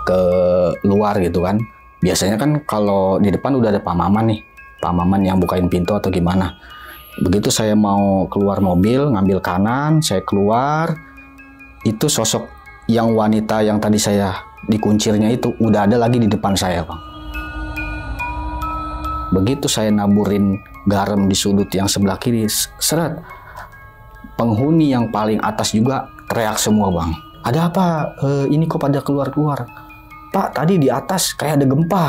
ke luar gitu kan. Biasanya kan kalau di depan udah ada Pak Maman nih, Pak Maman yang bukain pintu atau gimana. Begitu saya mau keluar mobil, ngambil kanan, saya keluar, itu sosok yang wanita yang tadi saya dikuncirnya itu udah ada lagi di depan saya, Bang. Begitu saya naburin garam di sudut yang sebelah kiri, seret, penghuni yang paling atas juga teriak semua, Bang. Ada apa? Ini kok pada keluar-keluar? Pak, tadi di atas kayak ada gempa.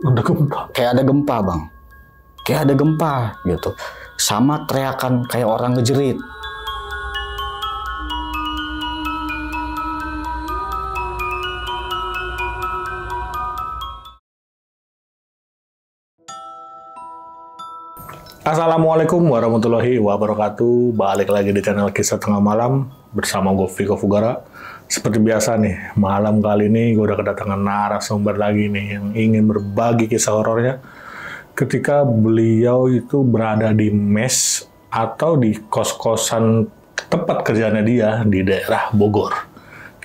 Ada gempa? Kayak ada gempa, Bang. Kayak ada gempa gitu. Sama teriakan kayak orang ngejerit. Assalamualaikum warahmatullahi wabarakatuh. Balik lagi di channel Kisah Tengah Malam bersama gue Viko Fugara. Seperti biasa nih, malam kali ini gue udah kedatangan narasumber lagi nih yang ingin berbagi kisah horornya ketika beliau itu berada di mes atau di kos-kosan tempat kerjanya dia di daerah Bogor.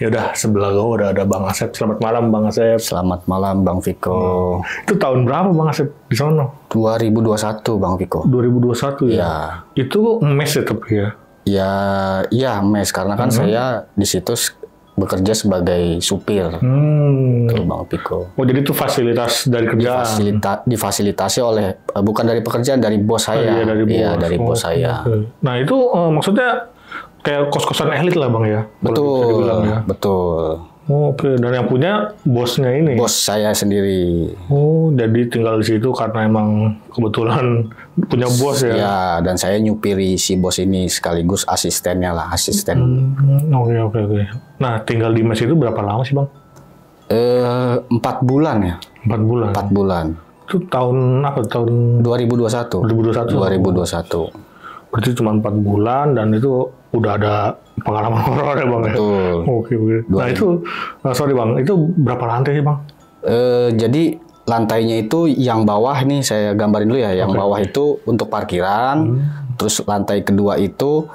Ya udah, sebelah gue udah ada Bang Asep. Selamat malam Bang Asep. Selamat malam Bang Viko. Itu tahun berapa Bang Asep di sana? 2021 Bang Viko. 2021 ya? Ya. Itu mes ya tapi ya? Ya mes karena kan saya di situ bekerja sebagai supir. Tuh Bang Viko. Oh jadi itu fasilitas dari kerjaan? Difasilitasi oleh, bukan dari pekerjaan, dari bos saya. Iya dari bos. Iya, dari bos saya. Okay. Nah itu maksudnya kayak kos-kosan elit lah Bang ya? Betul, ya? Betul. Oh, oke, dan yang punya bosnya ini? Bos saya sendiri. Oh, jadi tinggal di situ karena emang kebetulan punya bos ya? Ya, dan saya nyupiri si bos ini sekaligus asistennya lah, asisten. Oke. Nah, tinggal di mes itu berapa lama sih Bang? 4 bulan ya. 4 bulan? 4 bulan. Itu tahun apa? Tahun 2021. 2021. Berarti cuma 4 bulan dan itu udah ada pengalaman horor ya Bang? Betul. Oke. Nah itu, sorry Bang, itu berapa lantai sih Bang? Jadi lantainya itu yang bawah nih saya gambarin dulu ya. Yang bawah itu untuk parkiran, terus lantai kedua itu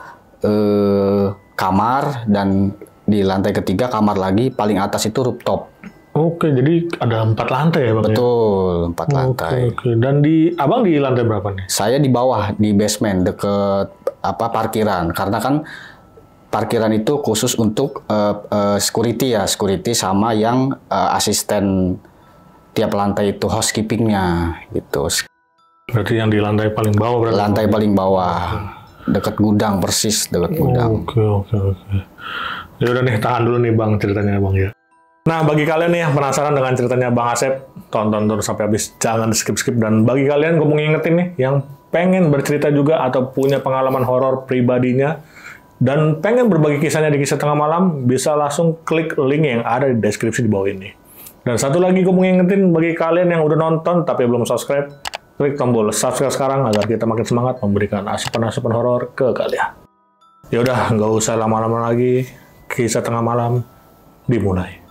kamar, dan di lantai ketiga kamar lagi, paling atas itu rooftop. Oke, jadi ada 4 lantai ya Bang? Betul, 4 lantai. Oke. Dan Abang di lantai berapa nih? Saya di bawah, di basement, deket parkiran. Karena kan parkiran itu khusus untuk security sama yang asisten tiap lantai itu housekeepingnya gitu. Berarti yang di lantai paling bawah berarti? Lantai paling bawah, deket gudang, persis deket gudang. Oke. Ya udah nih, tahan dulu nih Bang ceritanya Bang ya. Nah, bagi kalian nih yang penasaran dengan ceritanya Bang Asep, tonton terus sampai habis, jangan skip-skip. Dan bagi kalian, gue mau ngingetin nih, yang pengen bercerita juga atau punya pengalaman horor pribadinya, dan pengen berbagi kisahnya di Kisah Tengah Malam, bisa langsung klik link yang ada di deskripsi di bawah ini. Dan satu lagi gue mau ngingetin, bagi kalian yang udah nonton tapi belum subscribe, klik tombol subscribe sekarang agar kita makin semangat memberikan asupan-asupan horor ke kalian. Ya udah, nggak usah lama-lama lagi, Kisah Tengah Malam dimulai.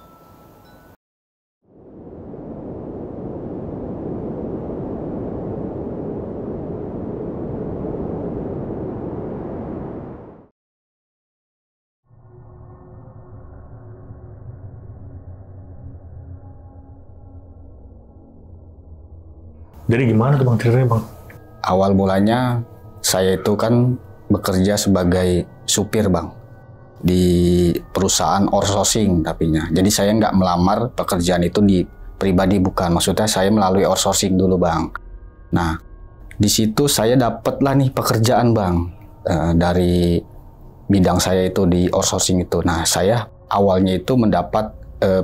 Jadi gimana tuh Bang ceritanya Bang? Awal mulanya saya itu kan bekerja sebagai supir Bang di perusahaan outsourcing tapinya. Jadi saya nggak melamar pekerjaan itu di pribadi, bukan. Maksudnya saya melalui outsourcing dulu Bang. Nah di situ saya dapet lah nih pekerjaan Bang dari bidang saya itu di outsourcing itu. Nah saya awalnya itu mendapat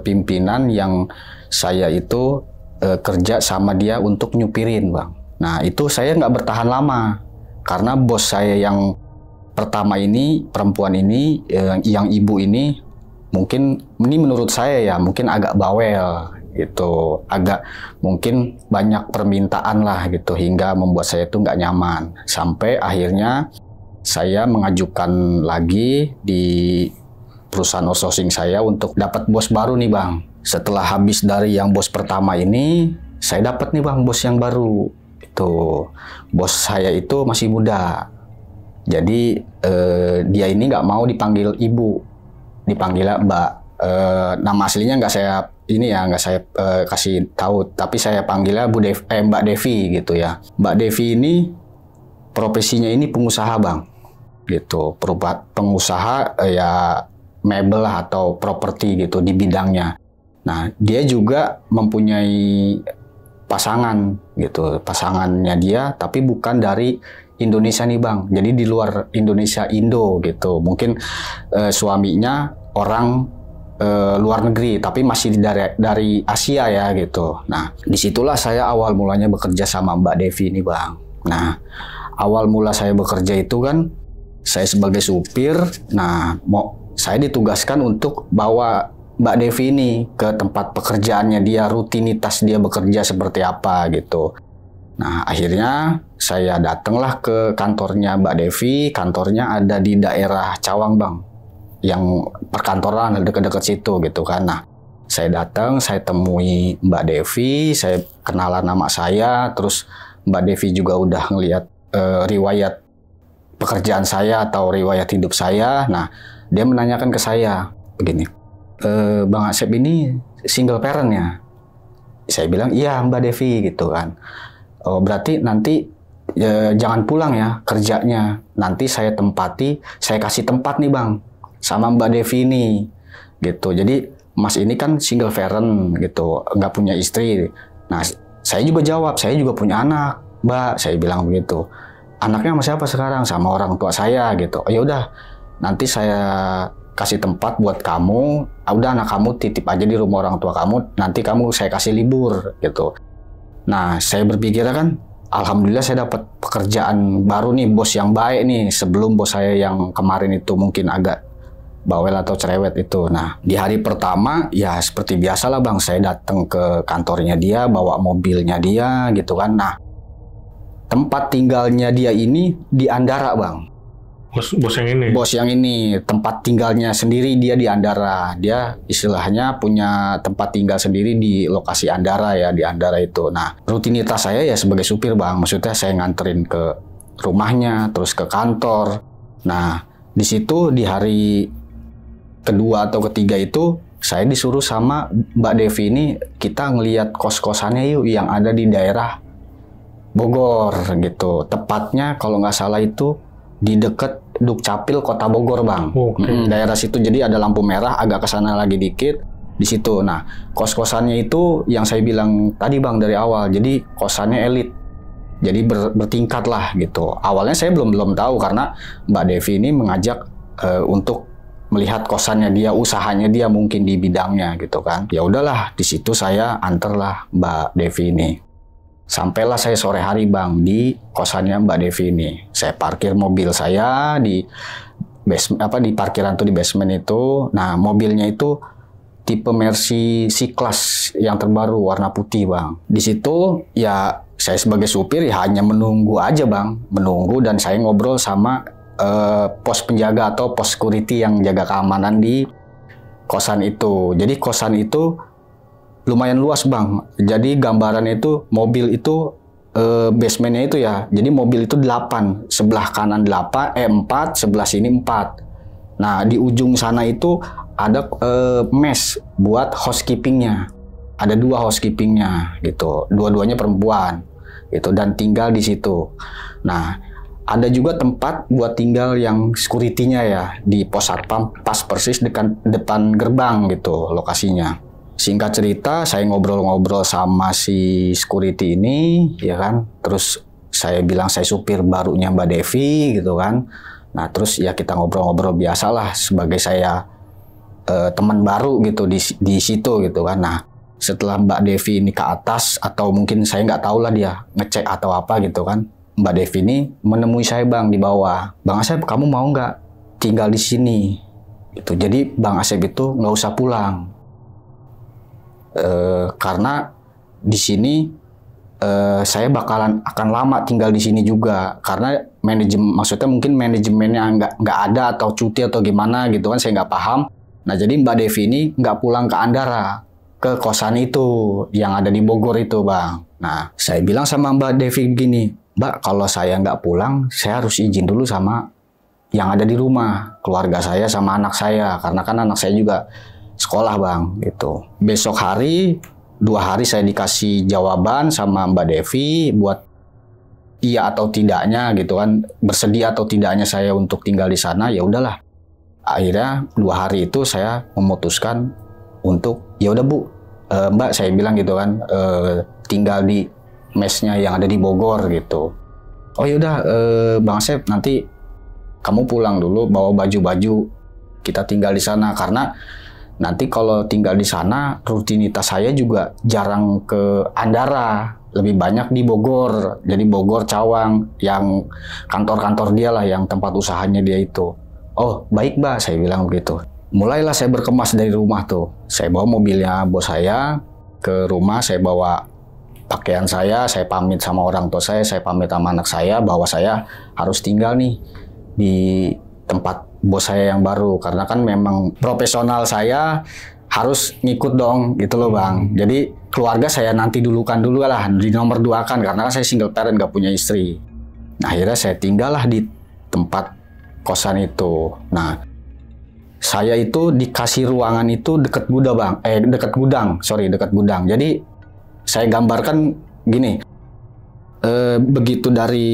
pimpinan yang saya itu kerja sama dia untuk nyupirin Bang. Nah itu saya nggak bertahan lama karena bos saya yang pertama ini, perempuan ini, yang ibu ini, mungkin ini menurut saya ya mungkin agak bawel gitu, agak mungkin banyak permintaan lah gitu, hingga membuat saya itu nggak nyaman. Sampai akhirnya saya mengajukan lagi di perusahaan outsourcing saya untuk dapat bos baru nih Bang. Setelah habis dari yang bos pertama ini, saya dapat nih Bang bos yang baru. Itu bos saya itu masih muda. Jadi dia ini nggak mau dipanggil ibu, dipanggil Mbak. Nama aslinya nggak saya kasih tahu, tapi saya panggilnya Mbak Devi gitu ya. Mbak Devi ini profesinya ini pengusaha bang, gitu. Pengusaha ya mebel lah atau properti gitu di bidangnya. Nah dia juga mempunyai pasangan gitu, pasangannya dia tapi bukan dari Indonesia nih bang, jadi di luar Indonesia, Indo gitu. Mungkin suaminya orang luar negeri tapi masih dari Asia ya gitu. Nah disitulah saya awal mulanya bekerja sama Mbak Devi ini bang. Nah awal mula saya bekerja itu kan saya sebagai supir. Nah saya ditugaskan untuk bawa Mbak Devi ini ke tempat pekerjaannya dia, rutinitas dia bekerja seperti apa gitu. Nah akhirnya saya datanglah ke kantornya Mbak Devi. Kantornya ada di daerah Cawang bang, yang perkantoran dekat-dekat situ gitu kan. Nah saya datang, saya temui Mbak Devi, saya kenalan nama saya, terus Mbak Devi juga udah ngelihat riwayat pekerjaan saya atau riwayat hidup saya. Nah dia menanyakan ke saya begini, Bang Asep ini single parent ya? Saya bilang iya Mbak Devi gitu kan. Oh berarti nanti jangan pulang ya kerjanya, nanti saya kasih tempat nih bang sama Mbak Devi ini gitu. Jadi Mas ini kan single parent gitu, nggak punya istri. Nah saya juga jawab, saya juga punya anak Mbak, saya bilang begitu. Anaknya sama siapa sekarang? Sama orang tua saya gitu. Oh, ya udah nanti saya kasih tempat buat kamu, udah anak kamu titip aja di rumah orang tua kamu, nanti saya kasih libur gitu. Nah saya berpikir kan, alhamdulillah saya dapat pekerjaan baru nih, bos yang baik nih, sebelum bos saya yang kemarin itu mungkin agak bawel atau cerewet itu. Nah di hari pertama ya seperti biasa lah bang, saya datang ke kantornya dia, bawa mobilnya dia gitu kan. Nah tempat tinggalnya dia ini di Andara bang. Bos yang ini? Bos yang ini, tempat tinggalnya sendiri dia di Andara. Dia istilahnya punya tempat tinggal sendiri di lokasi Andara ya, di Andara itu. Nah, rutinitas saya ya sebagai supir bang, maksudnya saya nganterin ke rumahnya, terus ke kantor. Nah, di situ di hari kedua atau ketiga itu, saya disuruh sama Mbak Devi ini, kita ngelihat kos-kosannya yuk yang ada di daerah Bogor gitu. Tepatnya kalau nggak salah itu di dekat Dukcapil Kota Bogor bang. Daerah situ, jadi ada lampu merah agak ke sana lagi dikit di situ. Nah kos-kosannya itu yang saya bilang tadi bang dari awal, jadi kosannya elit, jadi bertingkat lah gitu. Awalnya saya belum tahu karena Mbak Devi ini mengajak untuk melihat kosannya dia, usahanya dia mungkin di bidangnya gitu kan. Ya udahlah, di situ saya anterlah Mbak Devi ini. Sampailah saya sore hari bang di kosannya Mbak Devi ini. Saya parkir mobil saya di parkiran tuh di basement itu. Nah mobilnya itu tipe Mercy C-Class yang terbaru warna putih bang. Di situ ya saya sebagai supir ya hanya menunggu aja bang, menunggu, dan saya ngobrol sama pos penjaga atau pos security yang jaga keamanan di kosan itu. Jadi kosan itu lumayan luas bang, jadi gambaran itu mobil itu basementnya itu ya, jadi mobil itu 8, sebelah kanan 4, sebelah sini 4. Nah di ujung sana itu ada mes buat housekeepingnya, ada 2 housekeepingnya gitu, dua-duanya perempuan gitu, dan tinggal di situ. Nah ada juga tempat buat tinggal yang security-nya ya, di pos satpam pas persis depan gerbang gitu lokasinya. Singkat cerita, saya ngobrol-ngobrol sama si security ini, ya kan. Terus saya bilang saya supir barunya Mbak Devi, gitu kan. Nah, terus ya kita ngobrol-ngobrol biasalah sebagai saya teman baru gitu di situ, gitu kan. Nah, setelah Mbak Devi ini ke atas, atau mungkin saya nggak tahu lah dia ngecek atau apa gitu kan. Mbak Devi ini menemui saya bang di bawah. Bang Asep, kamu mau nggak tinggal di sini? Gitu. Jadi Bang Asep itu nggak usah pulang. Karena di sini saya akan lama tinggal di sini juga, karena maksudnya mungkin manajemennya nggak ada atau cuti atau gimana gitu kan, saya nggak paham. Nah jadi Mbak Devi ini nggak pulang ke Andara, ke kosan itu yang ada di Bogor itu bang. Nah saya bilang sama Mbak Devi begini, Mbak kalau saya nggak pulang saya harus izin dulu sama yang ada di rumah, keluarga saya sama anak saya, karena kan anak saya juga sekolah bang gitu. Besok hari 2 hari saya dikasih jawaban sama Mbak Devi buat iya atau tidaknya gitu kan, bersedia atau tidaknya saya untuk tinggal di sana. Ya udahlah, akhirnya 2 hari itu saya memutuskan untuk ya udah Bu, Mbak saya bilang gitu kan, tinggal di mesnya yang ada di Bogor gitu. Oh yaudah Bang Asep, nanti kamu pulang dulu bawa baju-baju, kita tinggal di sana karena nanti kalau tinggal di sana rutinitas saya juga jarang ke Andara, lebih banyak di Bogor. Jadi Bogor, Cawang, yang kantor-kantor dia lah, yang tempat usahanya dia itu. Oh baik Mbak, saya bilang begitu. Mulailah saya berkemas dari rumah tuh. Saya bawa mobilnya bos saya ke rumah, saya bawa pakaian saya pamit sama orang tua saya pamit sama anak saya bahwa saya harus tinggal nih di tempat bos saya yang baru, karena kan memang profesional saya harus ngikut dong gitu loh bang. Jadi keluarga saya nanti dulukan dulu lah, di nomor 2 kan, karena kan saya single parent gak punya istri. Nah akhirnya saya tinggal lah di tempat kosan itu. Nah saya itu dikasih ruangan itu dekat gudang. Jadi saya gambarkan gini, begitu dari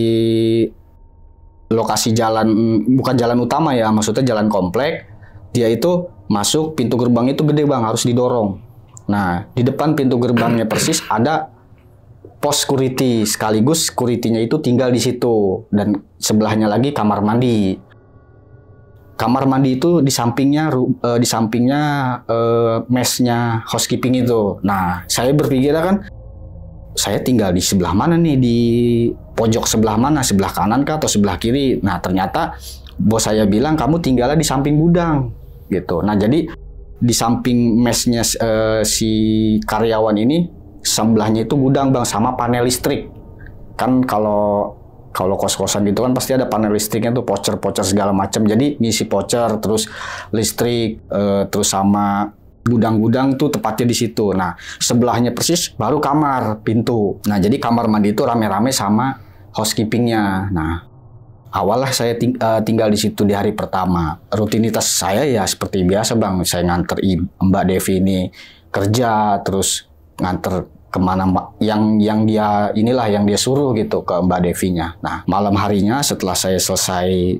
lokasi jalan, bukan jalan utama ya, maksudnya jalan komplek, dia itu masuk pintu gerbang itu gede bang, harus didorong. Nah di depan pintu gerbangnya persis ada pos security, sekaligus security-nya itu tinggal di situ, dan sebelahnya lagi kamar mandi. Kamar mandi itu di sampingnya mesnya housekeeping itu. Nah saya berpikir kan, saya tinggal di sebelah mana nih, di pojok sebelah mana, sebelah kanan kah atau sebelah kiri. Nah ternyata bos saya bilang kamu tinggalnya di samping gudang gitu. Nah jadi di samping mesnya si karyawan ini, sebelahnya itu gudang bang, sama panel listrik. Kan kalau kos-kosan gitu kan pasti ada panel listriknya tuh, pocer segala macam. Jadi ngisi pocer, terus listrik, terus sama gudang-gudang tuh tepatnya di situ. Nah, sebelahnya persis baru kamar, pintu. Nah, jadi kamar mandi itu rame-rame sama housekeepingnya. Nah, awalnya saya tinggal di situ di hari pertama. Rutinitas saya ya seperti biasa bang. Saya nganter Mbak Devi ini kerja, terus nganter kemana yang dia suruh gitu ke Mbak Devinya. Nah, malam harinya setelah saya selesai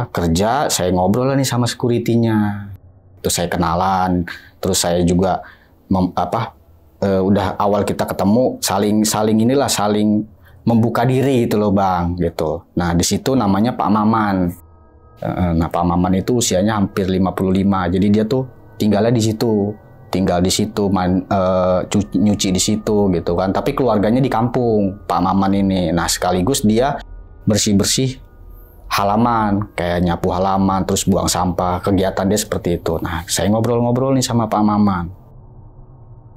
kerja, saya ngobrol lah nih sama security-nya. Terus saya kenalan, terus saya juga udah awal kita ketemu saling membuka diri gitu loh bang gitu. Nah di situ namanya Pak Maman. Nah Pak Maman itu usianya hampir 55, jadi dia tuh tinggal di situ, nyuci di situ gitu kan. Tapi keluarganya di kampung Pak Maman ini. Nah sekaligus dia bersih halaman, kayak nyapu halaman, terus buang sampah, kegiatan dia seperti itu. Nah, saya ngobrol-ngobrol nih sama Pak Maman.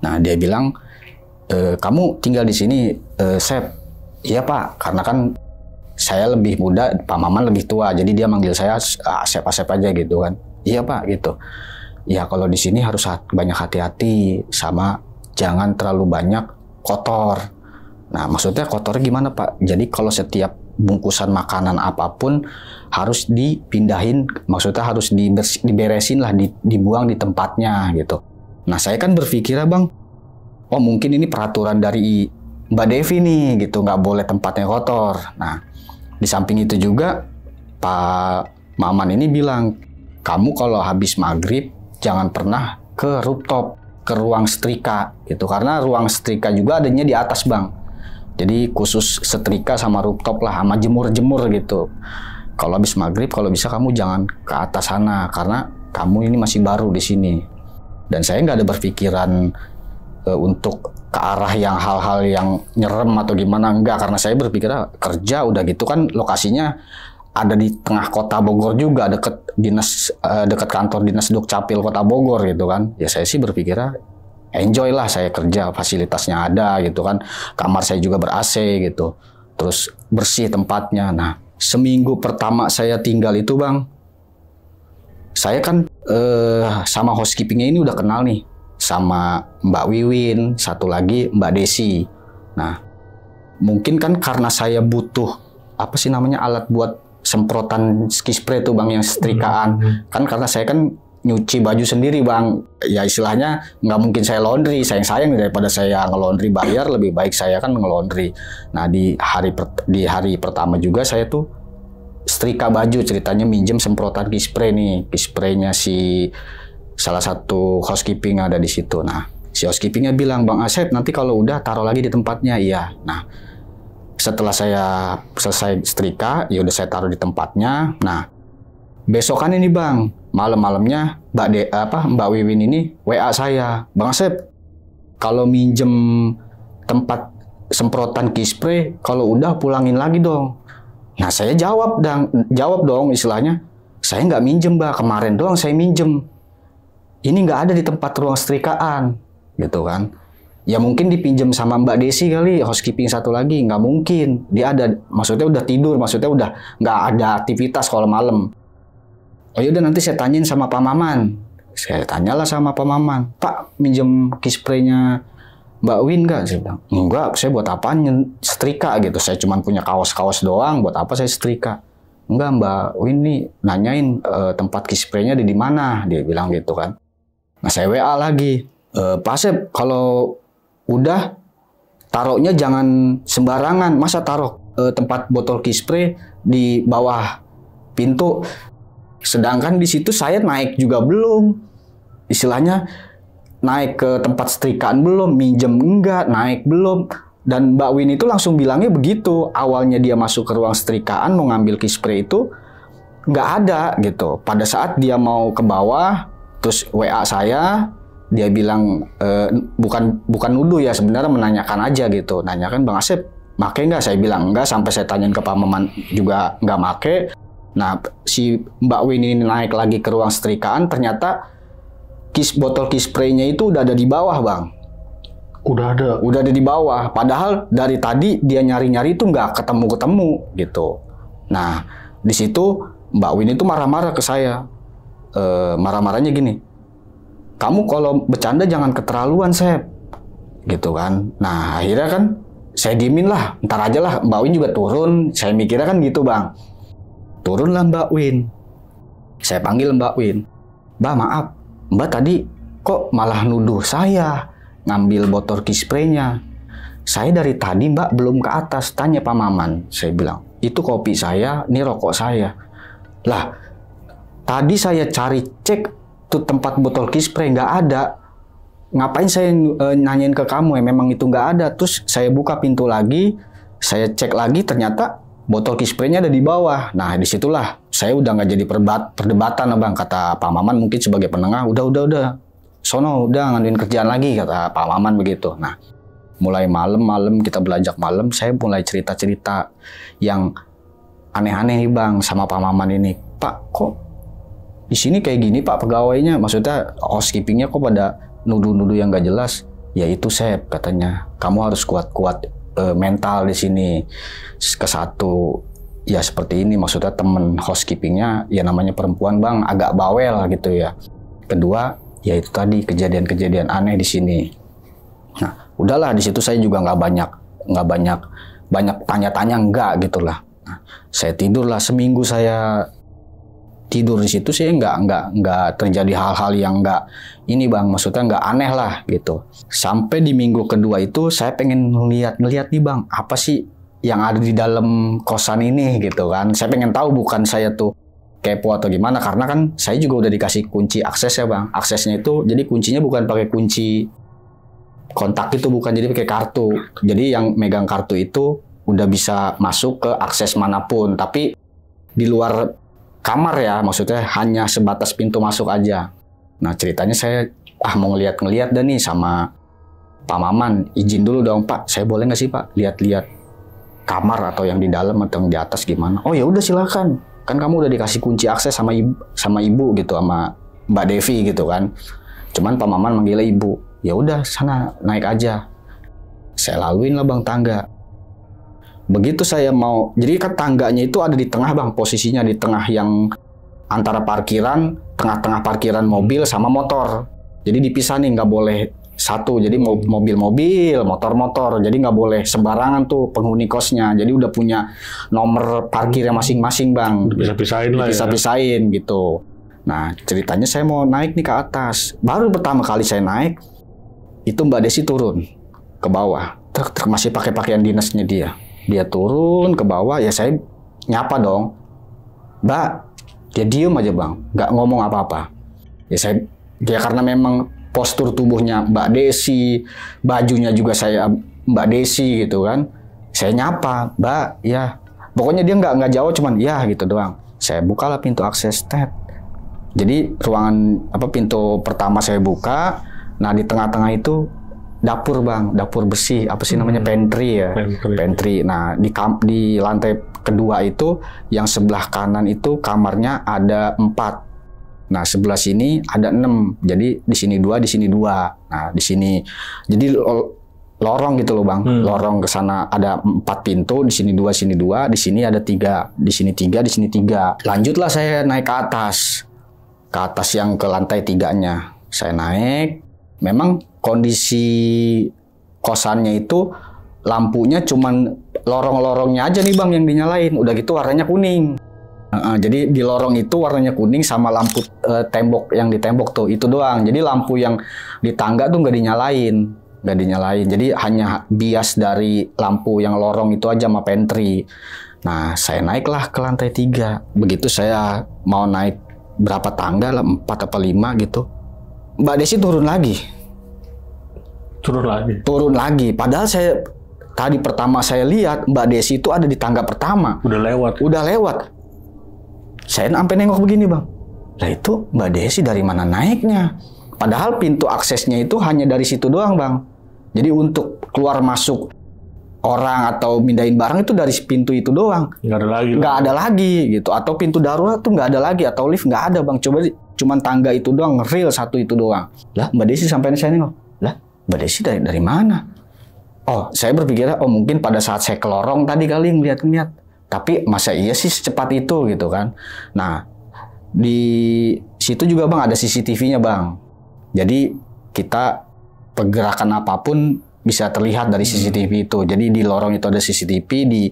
Nah, dia bilang, kamu tinggal di sini, Sep? Iya Pak, karena kan saya lebih muda, Pak Maman lebih tua, jadi dia manggil saya Asep aja gitu kan. Iya Pak, gitu. Ya kalau di sini harus banyak hati-hati, sama jangan terlalu banyak kotor. Nah, maksudnya kotornya gimana Pak? Jadi kalau setiap bungkusan makanan apapun harus dipindahin, maksudnya harus diberesin lah, dibuang di tempatnya gitu. Nah saya kan berpikir bang, oh mungkin ini peraturan dari Mbak Devi nih gitu, nggak boleh tempatnya kotor. Nah di samping itu juga Pak Maman ini bilang, kamu kalau habis maghrib jangan pernah ke rooftop, ke ruang setrika gitu, karena ruang setrika juga adanya di atas bang. Jadi khusus setrika sama rooftop lah, sama jemur-jemur gitu. Kalau habis maghrib, kalau bisa kamu jangan ke atas sana, karena kamu ini masih baru di sini. Dan saya nggak ada berpikiran untuk ke arah yang hal-hal yang nyerem atau gimana, enggak. Karena saya berpikir kerja udah gitu kan, lokasinya ada di tengah kota Bogor juga, dekat kantor dinas Dukcapil Kota Bogor gitu kan. Ya saya sih berpikir enjoy lah saya kerja, fasilitasnya ada gitu kan, kamar saya juga ber-AC gitu, terus bersih tempatnya. Nah seminggu pertama saya tinggal itu bang, saya kan sama housekeepingnya ini udah kenal nih, sama Mbak Wiwin, satu lagi Mbak Desi. Nah mungkin kan karena saya butuh alat buat semprotan ski spray tuh bang, yang setrikaan. Kan karena saya kan nyuci baju sendiri bang. Ya istilahnya nggak mungkin saya laundry, sayang daripada saya nge-laundry bayar, lebih baik saya kan nge-laundry. Nah di hari pertama juga saya tuh setrika baju, ceritanya minjem semprotan key spray nih, key spraynya si salah satu housekeeping ada di situ. Nah si housekeepingnya bilang, Bang Asep nanti kalau udah taruh lagi di tempatnya. Iya. Nah setelah saya selesai setrika, ya udah saya taruh di tempatnya. Nah besokan ini bang, malam-malamnya Mbak Wiwin ini WA saya, Bang Asep, kalau minjem tempat semprotan key spray, kalau udah pulangin lagi dong. Nah saya jawab dong istilahnya, saya nggak minjem Mbak, kemarin doang saya minjem. Ini nggak ada di tempat ruang setrikaan, gitu kan. Ya mungkin dipinjam sama Mbak Desi kali, housekeeping satu lagi, nggak mungkin. Dia ada, maksudnya udah tidur, maksudnya udah nggak ada aktivitas kalau malam. Oh yaudah nanti saya tanyain sama Pak Maman. Saya tanyalah sama Pak Maman, Pak minjem key spray-nya Mbak Win nggak? Saya bilang, enggak, saya buat apaan setrika gitu. Saya cuma punya kaos-kaos doang, buat apa saya setrika? Enggak, Mbak Win nih nanyain tempat key spray-nya di mana, dia bilang gitu kan. Nah saya WA lagi, Pak Asep kalau udah taruhnya jangan sembarangan, masa taruh tempat botol key spray di bawah pintu. Sedangkan di situ saya naik juga belum, istilahnya naik ke tempat setrikaan belum, minjem enggak, naik belum. Dan Mbak Win itu langsung bilangnya begitu. Awalnya dia masuk ke ruang setrikaan mau ngambil key spray itu nggak ada gitu. Pada saat dia mau ke bawah, terus WA saya, dia bilang bukan nuduh ya, sebenarnya menanyakan aja gitu. Nanyakan, Bang Asep make nggak? Saya bilang enggak, sampai saya tanyain ke Pak Maman juga nggak make. Nah, si Mbak Win ini naik lagi ke ruang setrikaan, ternyata botol key spray-nya itu udah ada di bawah, Bang. Udah ada di bawah. Padahal dari tadi dia nyari-nyari itu nggak ketemu gitu. Nah, di situ Mbak Win itu marah-marah ke saya. Marah-marahnya gini, kamu kalau bercanda jangan keterlaluan, Sep. Gitu kan. Nah, akhirnya kan saya diemin lah, ntar aja lah, Mbak Win juga turun. Saya mikirnya kan gitu, Bang. Turunlah Mbak Win. Saya panggil Mbak Win. Mbak maaf, Mbak tadi kok malah nuduh saya ngambil botol key spray-nya. Saya dari tadi Mbak belum ke atas, tanya Pak Maman. Saya bilang, itu kopi saya, ini rokok saya. Lah, tadi saya cari cek tuh tempat botol key spray, nggak ada. Ngapain saya nanyain ke kamu ya, memang itu nggak ada. Terus saya buka pintu lagi, saya cek lagi, ternyata botol key spray-nya ada di bawah. Nah, disitulah saya udah nggak jadi perdebatan, Bang. Kata Pak Maman mungkin sebagai penengah, udah. Sono, udah ngaduin kerjaan lagi, kata Pak Maman begitu. Nah, mulai malam kita belajak malam, saya mulai cerita-cerita yang aneh-aneh nih, Bang, sama Pak Maman ini. Pak, kok di sini kayak gini, Pak, pegawainya? Maksudnya housekeeping-nya kok pada nuduh-nuduh yang nggak jelas? Ya itu, Sep, katanya. Kamu harus kuat-kuat mental di sini. Kesatu ya seperti ini, maksudnya temen housekeepingnya ya namanya perempuan, Bang, agak bawel gitu ya. Kedua ya itu tadi kejadian-kejadian aneh di sini. Nah udahlah, di situ saya juga nggak banyak tanya-tanya, enggak gitulah. Nah, saya tidurlah seminggu, saya tidur di situ sih nggak terjadi hal-hal yang nggak ini, Bang, maksudnya nggak aneh lah gitu. Sampai di minggu kedua itu saya pengen ngeliat nih, Bang, apa sih yang ada di dalam kosan ini gitu kan. Saya pengen tahu, bukan saya tuh kepo atau gimana, karena kan saya juga udah dikasih kunci akses ya, Bang. Aksesnya itu jadi kuncinya bukan pakai kunci kontak itu, bukan, jadi pakai kartu. Jadi yang megang kartu itu udah bisa masuk ke akses manapun, tapi di luar kamar ya, maksudnya hanya sebatas pintu masuk aja. Nah ceritanya saya mau ngeliat dah nih sama Pak Maman, izin dulu dong Pak, saya boleh nggak sih Pak lihat-lihat kamar atau yang di dalam atau yang di atas gimana? Oh ya udah silakan, kan kamu udah dikasih kunci akses sama ibu gitu, sama Mbak Devi gitu kan. Cuman Pak Maman manggilnya ibu. Ya udah sana naik aja. Saya laluin lah, Bang, tangga. Begitu saya mau, jadi kan tangganya itu ada di tengah, Bang, posisinya di tengah yang antara parkiran, tengah-tengah parkiran mobil sama motor. Jadi dipisah nih, nggak boleh satu. Jadi mobil-mobil, motor-motor. Jadi nggak boleh sembarangan tuh penghuni kosnya. Jadi udah punya nomor parkirnya masing-masing, Bang. Bisa-pisahin lah ya. Bisa-pisahin gitu. Nah, ceritanya saya mau naik nih ke atas. Baru pertama kali saya naik, itu Mbak Desi turun ke bawah. Truk masih pakai pakaian dinasnya dia. Dia turun ke bawah, ya saya nyapa dong. Mbak, dia diem aja bang, nggak ngomong apa-apa. Ya karena memang postur tubuhnya Mbak Desi, bajunya juga saya Mbak Desi gitu kan. Saya nyapa, Mbak, ya. Pokoknya dia nggak jawab, cuman ya gitu doang. Saya bukalah pintu akses step. Jadi ruangan pintu pertama saya buka, nah di tengah-tengah itu dapur bang, dapur besi, apa sih namanya, pantry ya, pantry. Nah di lantai kedua itu yang sebelah kanan itu kamarnya ada 4, nah sebelah sini ada 6, jadi di sini 2, di sini 2. Nah di sini jadi lorong gitu loh bang, lorong ke sana ada 4 pintu, di sini 2, sini 2, di sini ada 3, di sini 3, di sini 3. Lanjutlah saya naik ke atas yang ke lantai 3-nya. Saya naik, memang kondisi kosannya itu lampunya cuman lorong-lorongnya aja nih bang yang dinyalain, udah gitu warnanya kuning. Jadi di lorong itu warnanya kuning sama lampu tembok yang di tembok tuh itu doang. Jadi lampu yang di tangga tuh nggak dinyalain. Jadi hanya bias dari lampu yang lorong itu aja sama pantry. Nah saya naiklah ke lantai 3. Begitu saya mau naik berapa tangga lah, 4 apa 5 gitu, Mbak Desi turun lagi. Padahal saya tadi pertama saya lihat Mbak Desi itu ada di tangga pertama. Udah lewat. Saya sampai nengok begini bang. Lah itu Mbak Desi dari mana naiknya? Padahal pintu aksesnya itu hanya dari situ doang bang. Jadi untuk keluar masuk orang atau mindahin barang itu dari pintu itu doang. Nggak ada lagi gitu. Atau pintu darurat tuh nggak ada lagi. Atau lift nggak ada bang. Cuman tangga itu doang, real satu itu doang. Lah Mbak Desi sampai saya nengok. Lah Mbak Desi dari mana? Oh saya berpikir mungkin pada saat saya ke lorong tadi kali ngeliat. Tapi masa iya sih secepat itu gitu kan. Nah di situ juga bang ada CCTV-nya bang. Jadi kita pergerakan apapun bisa terlihat dari CCTV itu. Jadi di lorong itu ada CCTV, di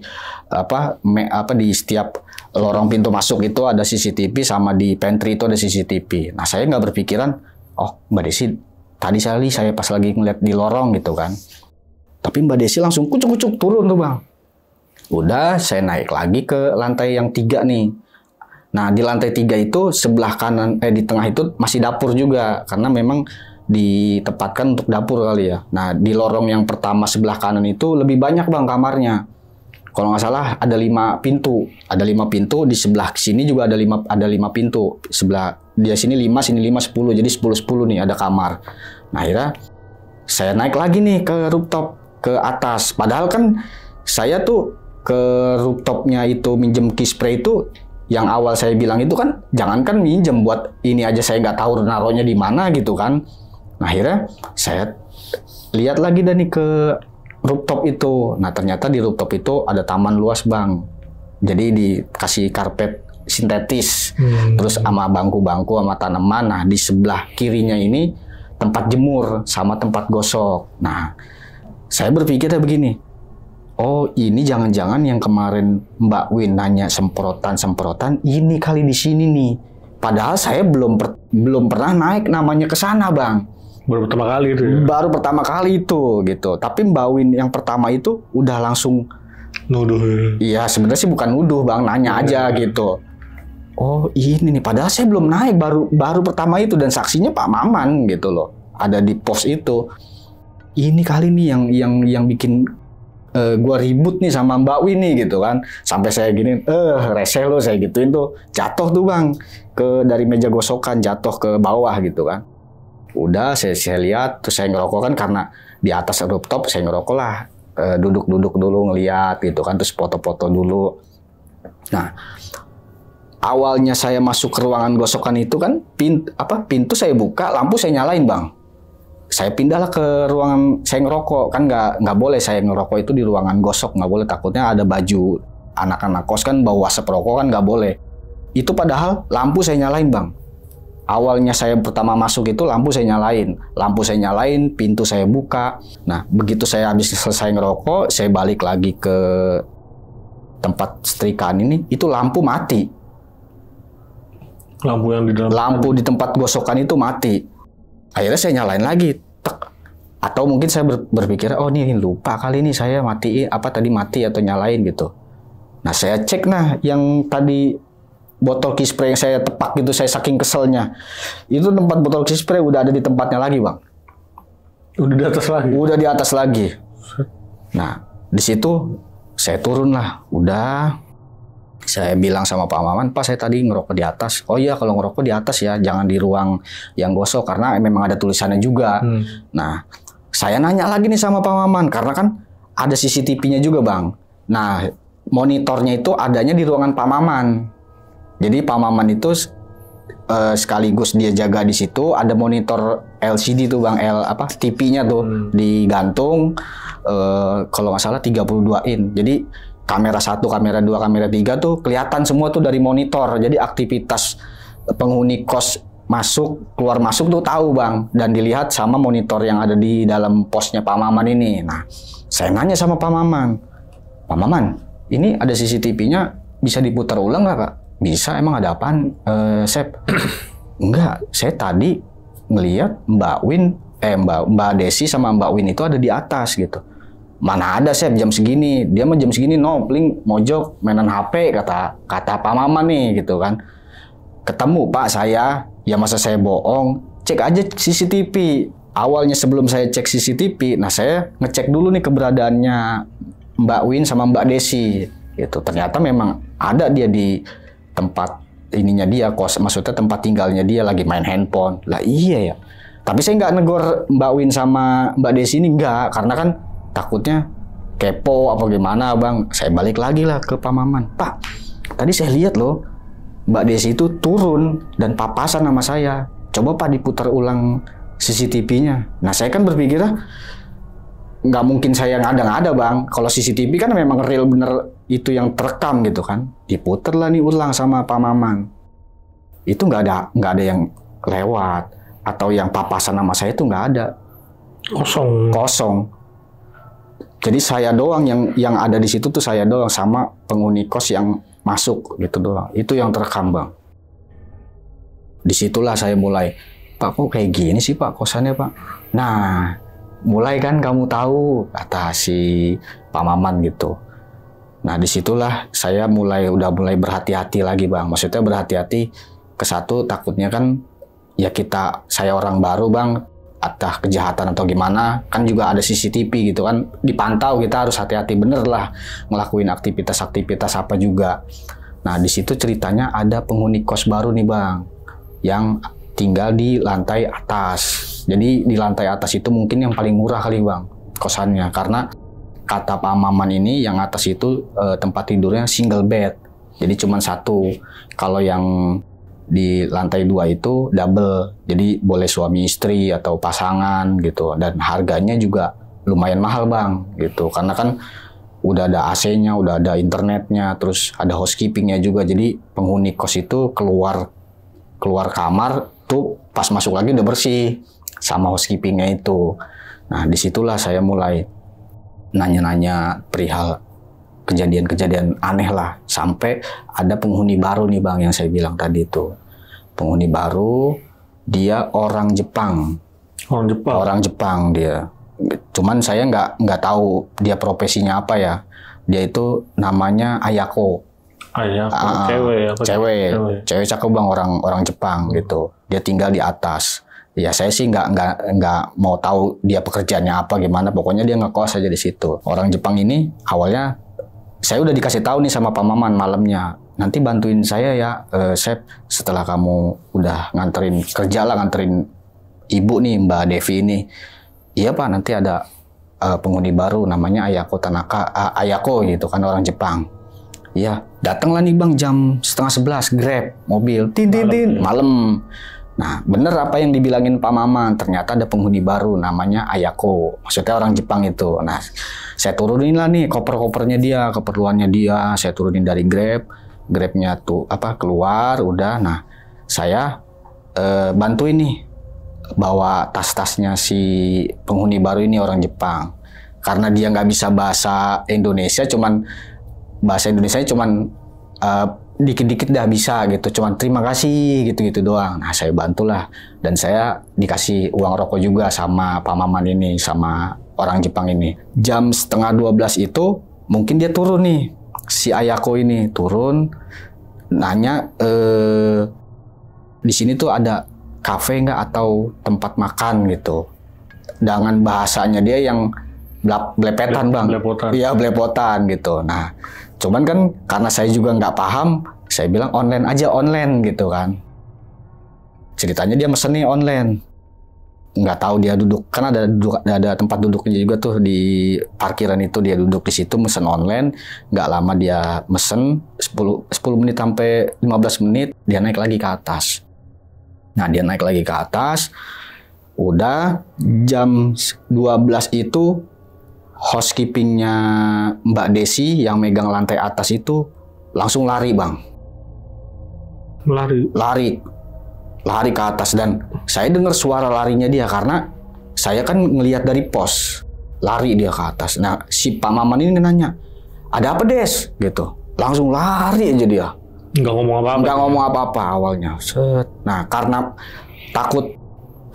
di setiap lorong pintu masuk itu ada CCTV, sama di pantry itu ada CCTV. Nah saya nggak berpikiran, Mbak Desi tadi saya pas lagi ngeliat di lorong gitu kan. Tapi Mbak Desi langsung kucuk-kucuk turun tuh bang. Udah saya naik lagi ke lantai yang 3 nih. Nah di lantai 3 itu sebelah kanan di tengah itu masih dapur juga, karena memang ditempatkan untuk dapur kali ya. Nah di lorong yang pertama sebelah kanan itu lebih banyak bang kamarnya. Kalau nggak salah ada 5 pintu. Ada 5 pintu, di sebelah sini juga ada 5 pintu. Sebelah dia sini 5, sini 5, 10. Jadi 10 nih ada kamar. Nah akhirnya saya naik lagi nih ke rooftop, ke atas. Padahal kan saya tuh ke rooftopnya itu minjem key spray itu, yang awal saya bilang itu kan jangankan minjem, buat ini aja saya nggak tahu naruhnya di mana gitu kan. Nah akhirnya saya lihat lagi nih ke rooftop itu. Nah ternyata di rooftop itu ada taman luas bang. Jadi dikasih karpet sintetis, terus sama bangku-bangku sama tanaman. Nah di sebelah kirinya ini tempat jemur sama tempat gosok. Nah saya berpikirnya begini, ini jangan-jangan yang kemarin Mbak Win nanya semprotan ini kali di sini nih. Padahal saya belum pernah naik namanya ke sana bang. Baru pertama kali itu ya? Baru pertama kali itu gitu. Tapi Mbak Win yang pertama itu udah langsung nuduh. Iya sebenarnya sih bukan nuduh bang, nanya aja gitu. Ini nih, padahal saya belum naik, baru pertama itu, dan saksinya Pak Maman gitu loh, ada di pos itu. Ini kali nih yang bikin gua ribut nih sama Mbak Win nih gitu kan. Sampai saya gini, rese lo, saya gituin tuh. Jatuh tuh bang, dari meja gosokan jatuh ke bawah gitu kan. Udah saya lihat, terus saya ngerokok kan, karena di atas rooftop saya ngerokok lah, duduk dulu ngeliat gitu kan, terus foto-foto dulu. Nah awalnya saya masuk ke ruangan gosokan itu kan, pintu saya buka, lampu saya nyalain bang. Saya pindahlah ke ruangan saya ngerokok, kan nggak boleh saya ngerokok itu di ruangan gosok, nggak boleh, takutnya ada baju anak-anak kos kan bawa asap rokok kan, nggak boleh. Itu padahal lampu saya nyalain bang. Awalnya saya pertama masuk itu lampu saya nyalain, pintu saya buka. Nah begitu saya habis selesai ngerokok, saya balik lagi ke tempat setrikaan ini, itu lampu mati. Lampu yang di dalam. Lampu di tempat gosokan itu mati. Akhirnya saya nyalain lagi. Tek. Atau mungkin saya berpikir, oh ini lupa kali ini saya matiin, tadi mati atau nyalain gitu. Nah saya cek yang tadi botol key spray yang saya tepak gitu, saya saking keselnya. Itu tempat botol key spray udah ada di tempatnya lagi, Bang. Udah di atas lagi? Udah di atas lagi. Nah, di situ saya turun lah. Udah, saya bilang sama Pak Maman, Pak saya tadi ngerokok di atas. Oh iya, kalau ngerokok di atas ya, jangan di ruang yang gosok, karena memang ada tulisannya juga. Nah, saya nanya lagi nih sama Pak Maman, karena kan ada CCTV-nya juga, Bang. Nah, monitornya itu adanya di ruangan Pak Maman. Jadi Pak Maman itu sekaligus dia jaga di situ, ada monitor LCD tuh, Bang, TV-nya tuh digantung, kalau nggak salah 32 in. Jadi kamera 1, kamera 2, kamera 3 tuh kelihatan semua tuh dari monitor. Jadi aktivitas penghuni kos masuk, keluar masuk tuh tahu, Bang, dan dilihat sama monitor yang ada di dalam posnya Pak Maman ini. Nah, saya nanya sama Pak Maman, Pak Maman, ini ada CCTV-nya, bisa diputar ulang nggak, Pak? Bisa, emang ada apaan, Sep? Enggak, saya tadi ngelihat Mbak Desi sama Mbak Win itu ada di atas gitu. Mana ada, Sep, jam segini? Dia mah jam segini paling mojok mainan HP, kata Pak Maman nih gitu kan. Ketemu Pak saya, ya masa saya bohong? Cek aja CCTV. Awalnya sebelum saya cek CCTV, nah saya ngecek dulu nih keberadaannya Mbak Win sama Mbak Desi gitu. Ternyata memang ada dia di tempat ininya dia, maksudnya tempat tinggalnya dia, lagi main handphone. Lah iya ya. Tapi saya nggak negor Mbak Win sama Mbak Desi ini, nggak, karena kan takutnya kepo apa gimana, Bang. Saya balik lagi lah ke Pak Maman. Pak, tadi saya lihat loh Mbak Desi itu turun dan papasan sama saya. Coba Pak diputar ulang CCTV-nya. Nah saya kan berpikir nggak mungkin saya ngada-ngada, Bang. Kalau CCTV kan memang real bener itu yang terekam gitu kan. Diputer lah nih ulang sama Pak Maman. Itu nggak ada yang lewat atau yang papasan sama saya, itu nggak ada. Kosong. Jadi saya doang yang ada di situ tuh, saya doang sama penghuni kos yang masuk gitu doang. Itu yang terekam, Bang. Disitulah saya mulai, Pak kok kayak gini sih Pak kosannya, Pak? Nah, mulai kan kamu tahu, kata si Pak Maman gitu. Nah disitulah saya udah mulai berhati-hati lagi, Bang. Maksudnya berhati-hati ke satu, takutnya kan ya saya orang baru, Bang, atau kejahatan atau gimana, kan juga ada CCTV gitu kan, dipantau, kita harus hati-hati bener lah ngelakuin aktivitas apa juga. Nah di situ ceritanya ada penghuni kos baru nih, Bang, yang tinggal di lantai atas. Jadi di lantai atas itu mungkin yang paling murah kali, Bang, kosannya, karena kata Pak Maman ini yang atas itu tempat tidurnya single bed, jadi cuma satu. Kalau yang di lantai 2 itu double, jadi boleh suami istri atau pasangan gitu, dan harganya juga lumayan mahal, Bang, gitu, karena kan udah ada AC-nya, udah ada internetnya, terus ada housekeeping-nya juga. Jadi penghuni kos itu keluar kamar tuh pas masuk lagi udah bersih sama housekeeping-nya itu. Nah disitulah saya mulai nanya-nanya perihal kejadian-kejadian aneh lah, sampai ada penghuni baru nih, Bang, yang saya bilang tadi itu. Penghuni baru, dia orang Jepang. Orang Jepang dia. Cuman saya nggak tahu dia profesinya apa ya. Dia itu namanya Ayako. Cewek cakep, Bang, orang Jepang gitu. Dia tinggal di atas. Ya saya sih nggak mau tahu dia pekerjaannya apa gimana, pokoknya dia ngekos aja di situ. Orang Jepang ini awalnya saya udah dikasih tahu nih sama Pak Maman malamnya, nanti bantuin saya ya, Sep, setelah kamu udah nganterin ibu nih, Mbak Devi ini. Iya Pak, nanti ada penghuni baru namanya Ayako gitu kan, orang Jepang. Iya, datanglah nih, Bang, jam 10:30 Grab mobil, tin malam. Nah, bener apa yang dibilangin Pak Maman, ternyata ada penghuni baru namanya Ayako, maksudnya orang Jepang itu. Nah, saya turunin lah nih koper-kopernya dia, keperluannya dia, saya turunin dari Grabnya tuh keluar, udah. Nah, saya bantuin nih bawa tas-tasnya si penghuni baru ini, orang Jepang, karena dia nggak bisa bahasa Indonesia, cuman dikit-dikit dah bisa gitu, cuman terima kasih gitu-gitu doang. Nah saya bantulah, dan saya dikasih uang rokok juga sama Pak Maman ini, sama orang Jepang ini. Jam 11:30 itu mungkin dia turun nih, si Ayako ini turun, nanya di sini tuh ada kafe nggak atau tempat makan gitu. Dengan bahasanya dia yang belepetan bang, iya belepotan gitu. Nah, cuman kan karena saya juga nggak paham, saya bilang online aja, online gitu kan. Ceritanya dia mesen nih online, nggak tahu dia duduk, kan ada tempat duduknya juga tuh di parkiran itu, dia duduk di situ mesen online. Nggak lama dia mesen 10 menit sampai 15 menit dia naik lagi ke atas. Nah dia naik lagi ke atas, udah jam 12 itu housekeepingnya Mbak Desi yang megang lantai atas itu langsung lari bang. Lari ke atas, dan saya dengar suara larinya dia karena saya kan ngelihat dari pos, lari dia ke atas. Nah si Pak Maman ini nanya, ada apa Des? Gitu, langsung lari aja dia. Nggak ngomong apa-apa awalnya. Set. Nah karena takut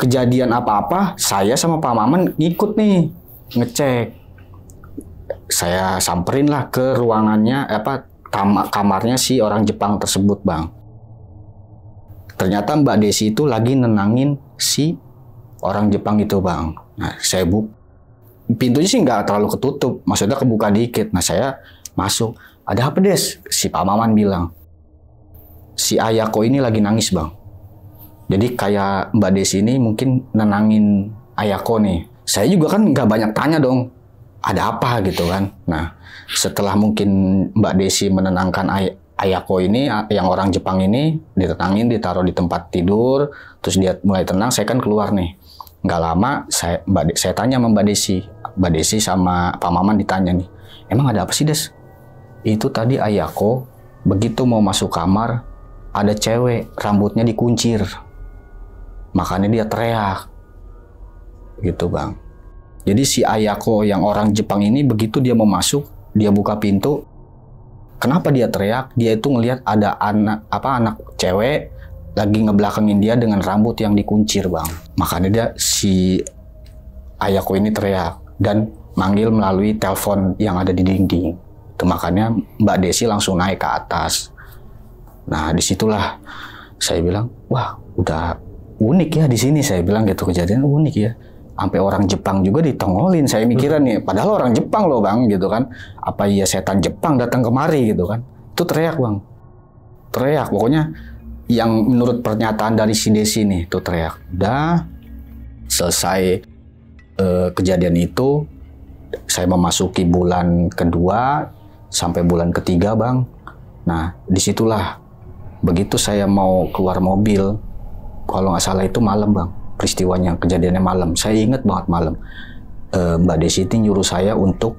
kejadian apa-apa, saya sama Pak Maman ngikut nih ngecek. Saya samperin lah ke ruangannya, kamarnya si orang Jepang tersebut bang. Ternyata Mbak Desi itu lagi nenangin si orang Jepang itu bang. Nah saya pintunya sih nggak terlalu ketutup, maksudnya kebuka dikit. Nah saya masuk, ada apa Des? Si Pak Maman bilang, si Ayako ini lagi nangis bang. Jadi kayak Mbak Desi ini mungkin nenangin Ayako nih. Saya juga kan nggak banyak tanya dong, ada apa gitu kan. Nah setelah mungkin Mbak Desi menenangkan Ayako ini, yang orang Jepang ini ditenangin, ditaruh di tempat tidur, terus dia mulai tenang, saya kan keluar nih. Nggak lama saya tanya sama Mbak Desi sama Pak Maman ditanya nih, emang ada apa sih Des? Itu tadi Ayako begitu mau masuk kamar, ada cewek rambutnya dikuncir, makanya dia teriak gitu bang. Jadi si Ayako yang orang Jepang ini begitu dia mau masuk, dia buka pintu, kenapa dia teriak? Dia itu ngelihat ada anak cewek lagi ngebelakangin dia dengan rambut yang dikuncir bang. Makanya si Ayako ini teriak dan manggil melalui telepon yang ada di dinding. Itu makanya Mbak Desi langsung naik ke atas. Nah disitulah saya bilang, wah udah unik ya di sini, saya bilang gitu, kejadian unik ya. Sampai orang Jepang juga ditongolin, saya mikiran nih, padahal orang Jepang loh bang, gitu kan. Apa iya setan Jepang datang kemari gitu kan. Itu teriak bang. Teriak, pokoknya yang menurut pernyataan dari si Desi nih, itu teriak. Udah selesai kejadian itu, saya memasuki bulan kedua sampai bulan ketiga bang. Nah disitulah, begitu saya mau keluar mobil, kalau nggak salah itu malam bang. Peristiwanya, kejadiannya malam. Saya ingat banget malam. Mbak Desi itu nyuruh saya untuk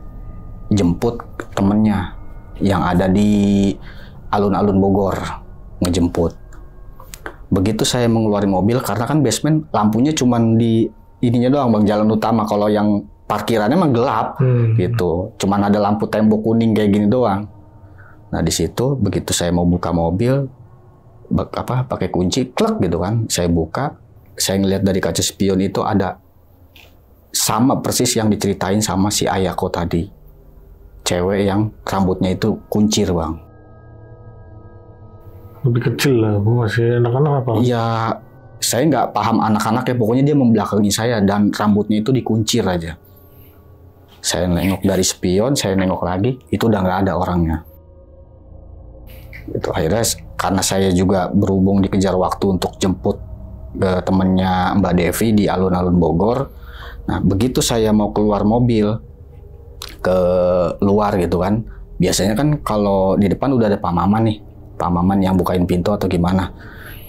jemput temennya yang ada di alun-alun Bogor, ngejemput. Begitu saya mengeluarkan mobil, karena kan basement lampunya cuman di ininya doang bang, jalan utama. Kalau yang parkirannya emang gelap gitu, cuman ada lampu tembok kuning kayak gini doang. Nah di situ begitu saya mau buka mobil, pakai kunci, klek gitu kan, saya buka. Saya ngelihat dari kaca spion itu ada sama persis yang diceritain sama si Ayako tadi. Cewek yang rambutnya itu kuncir bang. Lebih kecil lah, masih anak-anak apa? Ya saya nggak paham anak-anak ya, pokoknya dia membelakangi saya dan rambutnya itu dikuncir aja. Saya nengok dari spion, saya nengok lagi, itu udah nggak ada orangnya. Itu akhirnya karena saya juga berhubung dikejar waktu untuk jemput ke temennya Mbak Devi di alun-alun Bogor. Nah begitu saya mau keluar mobil ke luar gitu kan, biasanya kan kalau di depan udah ada Pak Maman nih, Pak Maman yang bukain pintu atau gimana.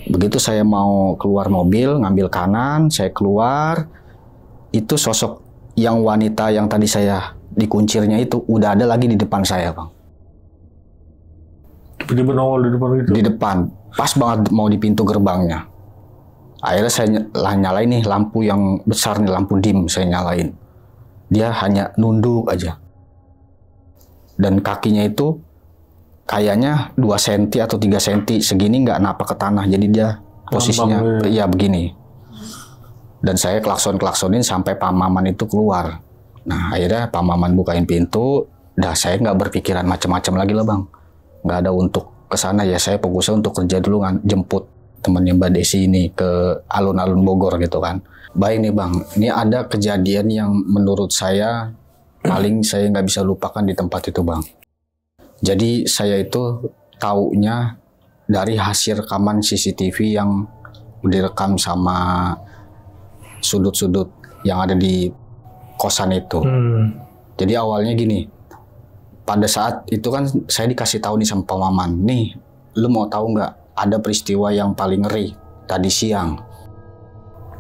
Begitu saya mau keluar mobil, ngambil kanan, saya keluar, itu sosok yang wanita yang tadi saya dikuncirnya itu udah ada lagi di depan saya bang. Di depan gitu? Di depan, pas banget mau di pintu gerbangnya. Akhirnya saya nyalain nih lampu yang besar nih, lampu dim saya nyalain. Dia hanya nunduk aja. Dan kakinya itu kayaknya 2 senti atau 3 senti segini nggak napak ke tanah. Jadi dia posisinya iya begini. Dan saya klaksonin sampai Pak Maman itu keluar. Nah akhirnya Pak Maman bukain pintu. Dah saya nggak berpikiran macam-macam lagi lah bang. Nggak ada untuk ke sana ya, saya fokusnya untuk kerja dulu kan, jemput temannya Mbak Desi ini ke alun-alun Bogor gitu kan. Baik nih bang, ini ada kejadian yang menurut saya paling saya nggak bisa lupakan di tempat itu bang. Jadi saya itu taunya dari hasil rekaman CCTV yang direkam sama sudut-sudut yang ada di kosan itu. Jadi awalnya gini, pada saat itu kan saya dikasih tahu nih sama Pak Maman, nih lu mau tahu nggak ada peristiwa yang paling ngeri tadi siang.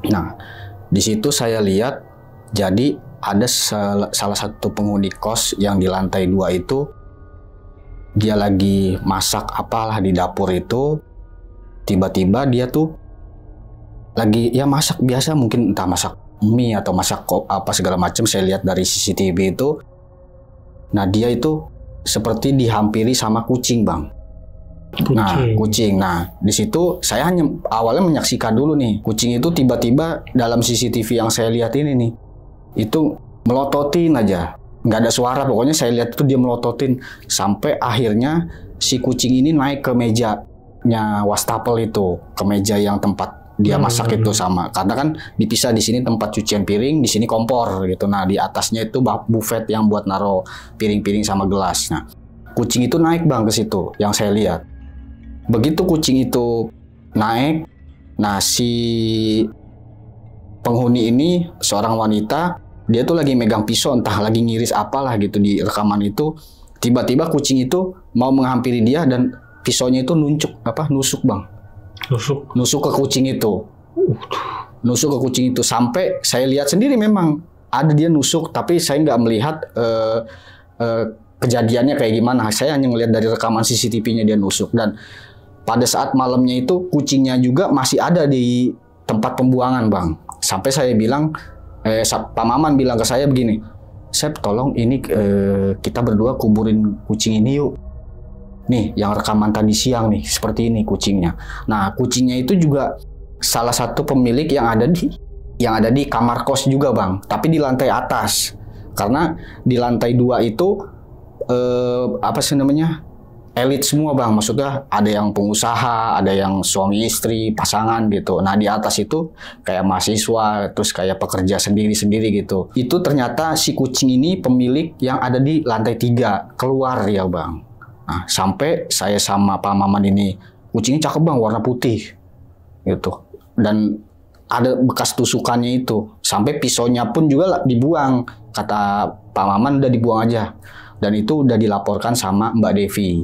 Nah di situ saya lihat jadi ada salah satu penghuni kos yang di lantai 2 itu dia lagi masak apalah di dapur itu, tiba-tiba dia tuh lagi ya masak biasa, mungkin entah masak mie atau masak apa segala macam, saya lihat dari CCTV itu. Nah dia itu seperti dihampiri sama kucing bang. Kucing. Nah di situ saya hanya awalnya menyaksikan dulu nih, kucing itu tiba-tiba dalam CCTV yang saya lihat ini nih, itu melototin aja, nggak ada suara, pokoknya saya lihat itu dia melototin sampai akhirnya si kucing ini naik ke mejanya wastafel itu, ke meja yang tempat dia masak itu sama, karena kan dipisah, di sini tempat cucian piring, di sini kompor gitu. Nah di atasnya itu buffet yang buat naro piring-piring sama gelas. Nah kucing itu naik bang ke situ yang saya lihat. Begitu kucing itu naik, nah si penghuni ini seorang wanita, dia tuh lagi megang pisau, entah lagi ngiris apalah gitu di rekaman itu. Tiba-tiba kucing itu mau menghampiri dia dan pisaunya itu nusuk bang. Nusuk ke kucing itu. Nusuk ke kucing itu sampai saya lihat sendiri memang ada dia nusuk, tapi saya nggak melihat kejadiannya kayak gimana. Saya hanya ngelihat dari rekaman CCTV-nya dia nusuk. Dan pada saat malamnya itu kucingnya juga masih ada di tempat pembuangan bang. Sampai saya bilang, Pak Maman bilang ke saya begini, Sep tolong ini kita berdua kuburin kucing ini yuk. Nih yang rekaman tadi siang nih, seperti ini kucingnya. Nah kucingnya itu juga salah satu pemilik yang ada di kamar kos juga bang, tapi di lantai atas. Karena di lantai 2 itu elit semua bang, maksudnya ada yang pengusaha, ada yang suami istri, pasangan gitu. Nah di atas itu kayak mahasiswa, terus kayak pekerja sendiri-sendiri gitu. Itu ternyata si kucing ini pemilik yang ada di lantai 3, keluar ya bang. Nah, sampai saya sama Pak Maman ini, kucingnya cakep bang, warna putih gitu, dan ada bekas tusukannya itu, sampai pisaunya pun juga dibuang, kata Pak Maman udah dibuang aja, dan itu udah dilaporkan sama Mbak Devi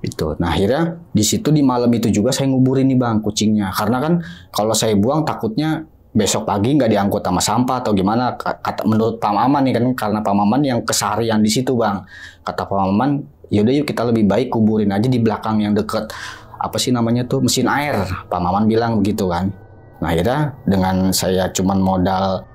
itu. Nah akhirnya di situ di malam itu juga saya nguburin nih bang kucingnya, karena kan kalau saya buang takutnya besok pagi nggak diangkut sama sampah atau gimana. Kata menurut Pak Maman nih kan, karena Pak Maman yang keseharian di situ bang, kata Pak Maman, yaudah yuk kita lebih baik kuburin aja di belakang yang deket mesin air. Pak Maman bilang begitu kan. Nah akhirnya dengan saya cuman modal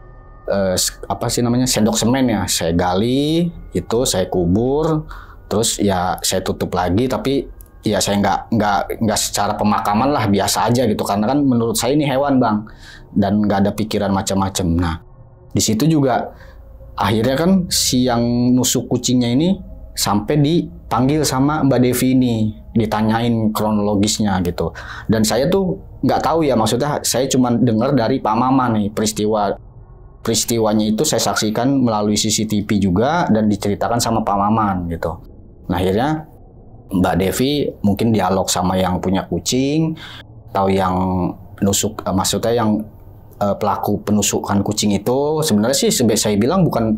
sendok semen ya, saya gali itu, saya kubur, terus ya saya tutup lagi, tapi ya saya nggak secara pemakaman lah, biasa aja gitu, karena kan menurut saya ini hewan bang dan nggak ada pikiran macam-macam. Nah di situ juga akhirnya kan si yang nusuk kucingnya ini sampai dipanggil sama Mbak Devi ini, ditanyain kronologisnya gitu. Dan saya tuh nggak tahu ya, maksudnya saya cuma dengar dari Pak Maman nih peristiwanya itu saya saksikan melalui CCTV juga dan diceritakan sama Pak Maman gitu. Nah akhirnya Mbak Devi mungkin dialog sama yang punya kucing, tahu yang nusuk, maksudnya yang pelaku penusukan kucing itu sebenarnya sih saya bilang bukan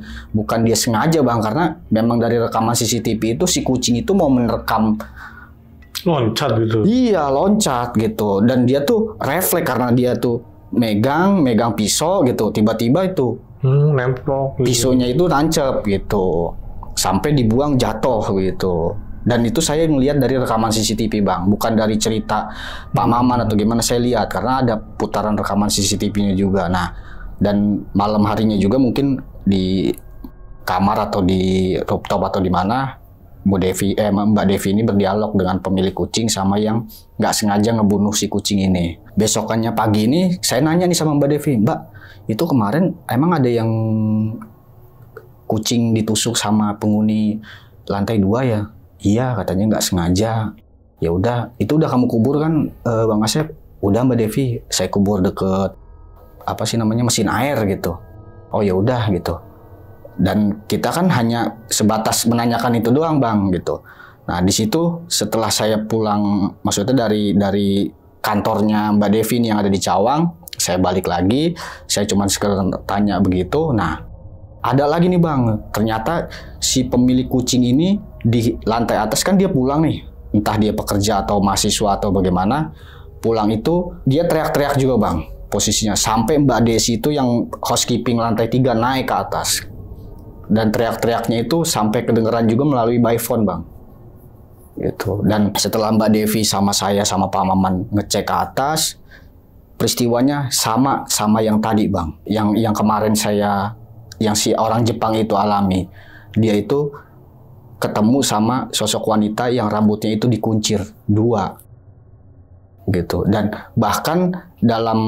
dia sengaja bang, karena memang dari rekaman CCTV itu si kucing itu mau merekam loncat gitu. Iya loncat gitu, dan dia tuh refleks karena dia tuh megang pisau gitu, tiba-tiba itu nempel pisaunya itu nancep gitu sampai dibuang jatuh gitu. Dan itu saya melihat dari rekaman CCTV bang, bukan dari cerita Pak Maman atau gimana, saya lihat karena ada putaran rekaman CCTV-nya juga. Nah, dan malam harinya juga mungkin di kamar atau di rooftop atau di mana Mbak Devi ini berdialog dengan pemilik kucing sama yang nggak sengaja ngebunuh si kucing ini. Besokannya pagi ini saya nanya nih sama Mbak Devi, Mbak, itu kemarin emang ada yang kucing ditusuk sama penghuni lantai 2 ya? Iya, katanya nggak sengaja. Ya udah, itu udah kamu kubur kan, Bang Asep? Udah Mbak Devi, saya kubur deket mesin air gitu. Oh ya udah gitu. Dan kita kan hanya sebatas menanyakan itu doang Bang gitu. Nah di situ setelah saya pulang, maksudnya dari kantornya Mbak Devi yang ada di Cawang, saya balik lagi, saya cuma sekedar tanya begitu. Nah ada lagi nih Bang, ternyata si pemilik kucing ini di lantai atas kan dia pulang nih, entah dia pekerja atau mahasiswa atau bagaimana, pulang itu dia teriak-teriak juga Bang posisinya, sampai Mbak Desi itu yang housekeeping lantai 3 naik ke atas. Dan teriak-teriaknya itu sampai kedengeran juga melalui by phone Bang. Gitu. Dan setelah Mbak Devi sama saya sama Pak Maman ngecek ke atas, peristiwanya sama yang tadi Bang. Yang kemarin yang si orang Jepang itu alami. Dia itu ketemu sama sosok wanita yang rambutnya itu dikuncir 2. Gitu. Dan bahkan dalam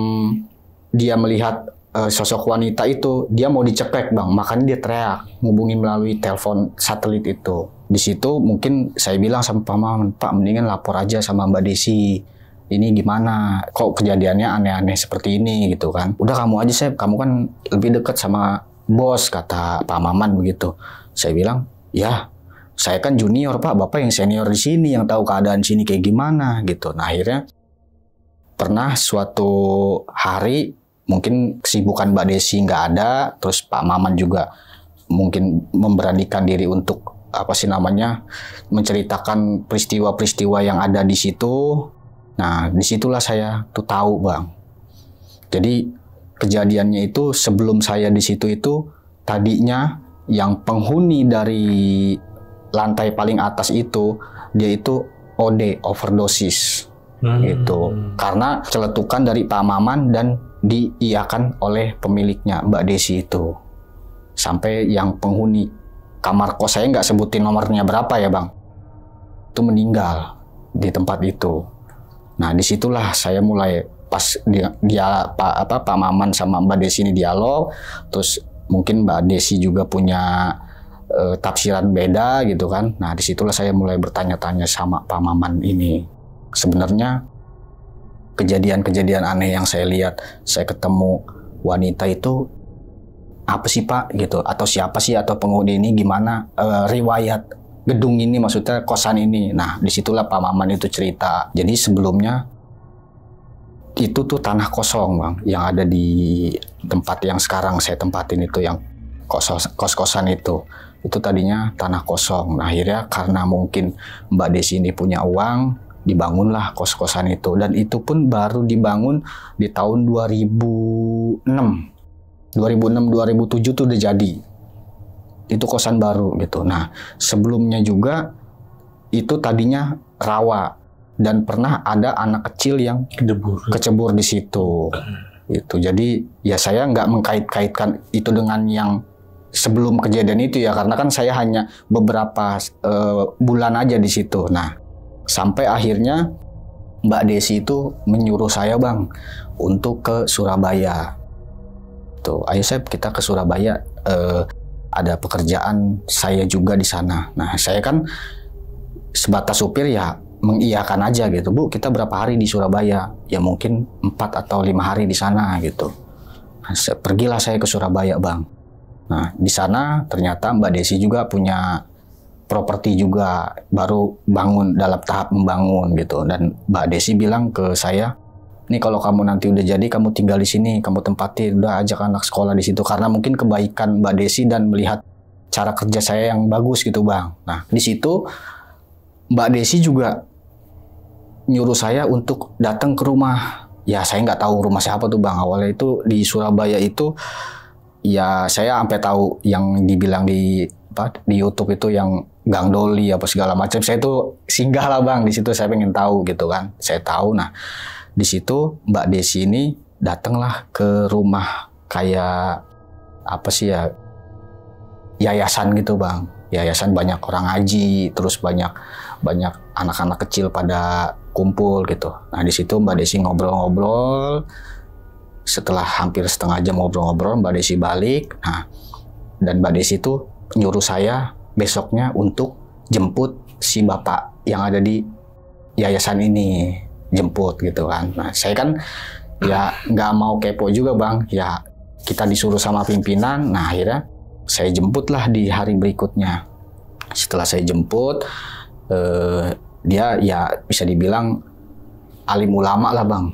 dia melihat sosok wanita itu, dia mau dicekek Bang, makanya dia teriak, ngubungin melalui telepon satelit itu. Di situ mungkin saya bilang sama Pak Maman, Pak mendingan lapor aja sama Mbak Desi. Ini gimana? Kok kejadiannya aneh-aneh seperti ini gitu kan? Udah kamu aja Sep, kamu kan lebih dekat sama bos, kata Pak Maman begitu. Saya bilang, ya saya kan junior Pak, Bapak yang senior di sini, yang tahu keadaan sini kayak gimana gitu. Nah akhirnya pernah suatu hari mungkin kesibukan Mbak Desi nggak ada, terus Pak Maman juga mungkin memberanikan diri untuk menceritakan peristiwa-peristiwa yang ada di situ. Nah disitulah saya tuh tahu Bang. Jadi kejadiannya itu sebelum saya di situ itu tadinya yang penghuni dari lantai paling atas itu dia itu OD, overdosis. Gitu. Karena celetukan dari Pak Maman dan diiyakan oleh pemiliknya Mbak Desi itu. Sampai yang penghuni kamar kos, saya nggak sebutin nomornya berapa ya Bang, itu meninggal di tempat itu. Nah disitulah saya mulai pas Pak Maman sama Mbak Desi ini dialog, terus mungkin Mbak Desi juga punya tafsiran beda gitu kan. Nah disitulah saya mulai bertanya-tanya sama Pak Maman ini. Sebenarnya kejadian-kejadian aneh yang saya lihat, saya ketemu wanita itu apa sih Pak gitu, atau siapa sih, atau penghuni ini gimana, riwayat gedung ini, maksudnya kosan ini. Nah disitulah Pak Maman itu cerita. Jadi sebelumnya itu tuh tanah kosong Bang, yang ada di tempat yang sekarang saya tempatin itu, yang kos-kosan itu tadinya tanah kosong. Nah akhirnya karena mungkin Mbak Desi ini punya uang, dibangunlah kos-kosan itu, dan itu pun baru dibangun di tahun 2006 2007 tuh udah jadi, itu kosan baru gitu. Nah sebelumnya juga itu tadinya rawa dan pernah ada anak kecil yang kecebur di situ gitu. Jadi ya saya nggak mengkait-kaitkan itu dengan yang sebelum kejadian itu ya, karena kan saya hanya beberapa bulan aja di situ. Nah sampai akhirnya Mbak Desi itu menyuruh saya Bang untuk ke Surabaya. Tuh, ayo Sep kita ke Surabaya, ada pekerjaan saya juga di sana. Nah saya kan sebatas supir ya mengiyakan aja gitu, Bu kita berapa hari di Surabaya? Ya mungkin 4 atau 5 hari di sana gitu. Nah, pergilah saya ke Surabaya Bang. Nah di sana ternyata Mbak Desi juga punya properti juga, baru bangun, dalam tahap membangun gitu. Dan Mbak Desi bilang ke saya, nih kalau kamu nanti udah jadi, kamu tinggal di sini, kamu tempatin, udah ajak anak sekolah di situ, karena mungkin kebaikan Mbak Desi dan melihat cara kerja saya yang bagus gitu Bang. Nah di situ Mbak Desi juga nyuruh saya untuk datang ke rumah. Ya saya nggak tahu rumah siapa tuh Bang. Awalnya itu di Surabaya itu ya saya sampai tahu yang dibilang di YouTube itu yang Gang Doli apa segala macam. Saya tuh singgah lah Bang di situ, saya pengen tahu gitu kan. Saya tahu. Nah di situ Mbak Desi ini datanglah ke rumah kayak apa sih ya, yayasan gitu Bang. yayasan banyak orang ngaji, terus banyak anak-anak kecil pada kumpul gitu. Nah di situ Mbak Desi ngobrol-ngobrol. Setelah hampir setengah jam ngobrol-ngobrol, Mbak Desi balik. Nah, dan Mbak Desi itu nyuruh saya besoknya untuk jemput si bapak yang ada di yayasan ini, jemput gitu kan. Nah saya kan ya nggak mau kepo juga bang, ya kita disuruh sama pimpinan. Nah akhirnya saya jemput lah di hari berikutnya. Setelah saya jemput, dia ya bisa dibilang alim ulama lah bang,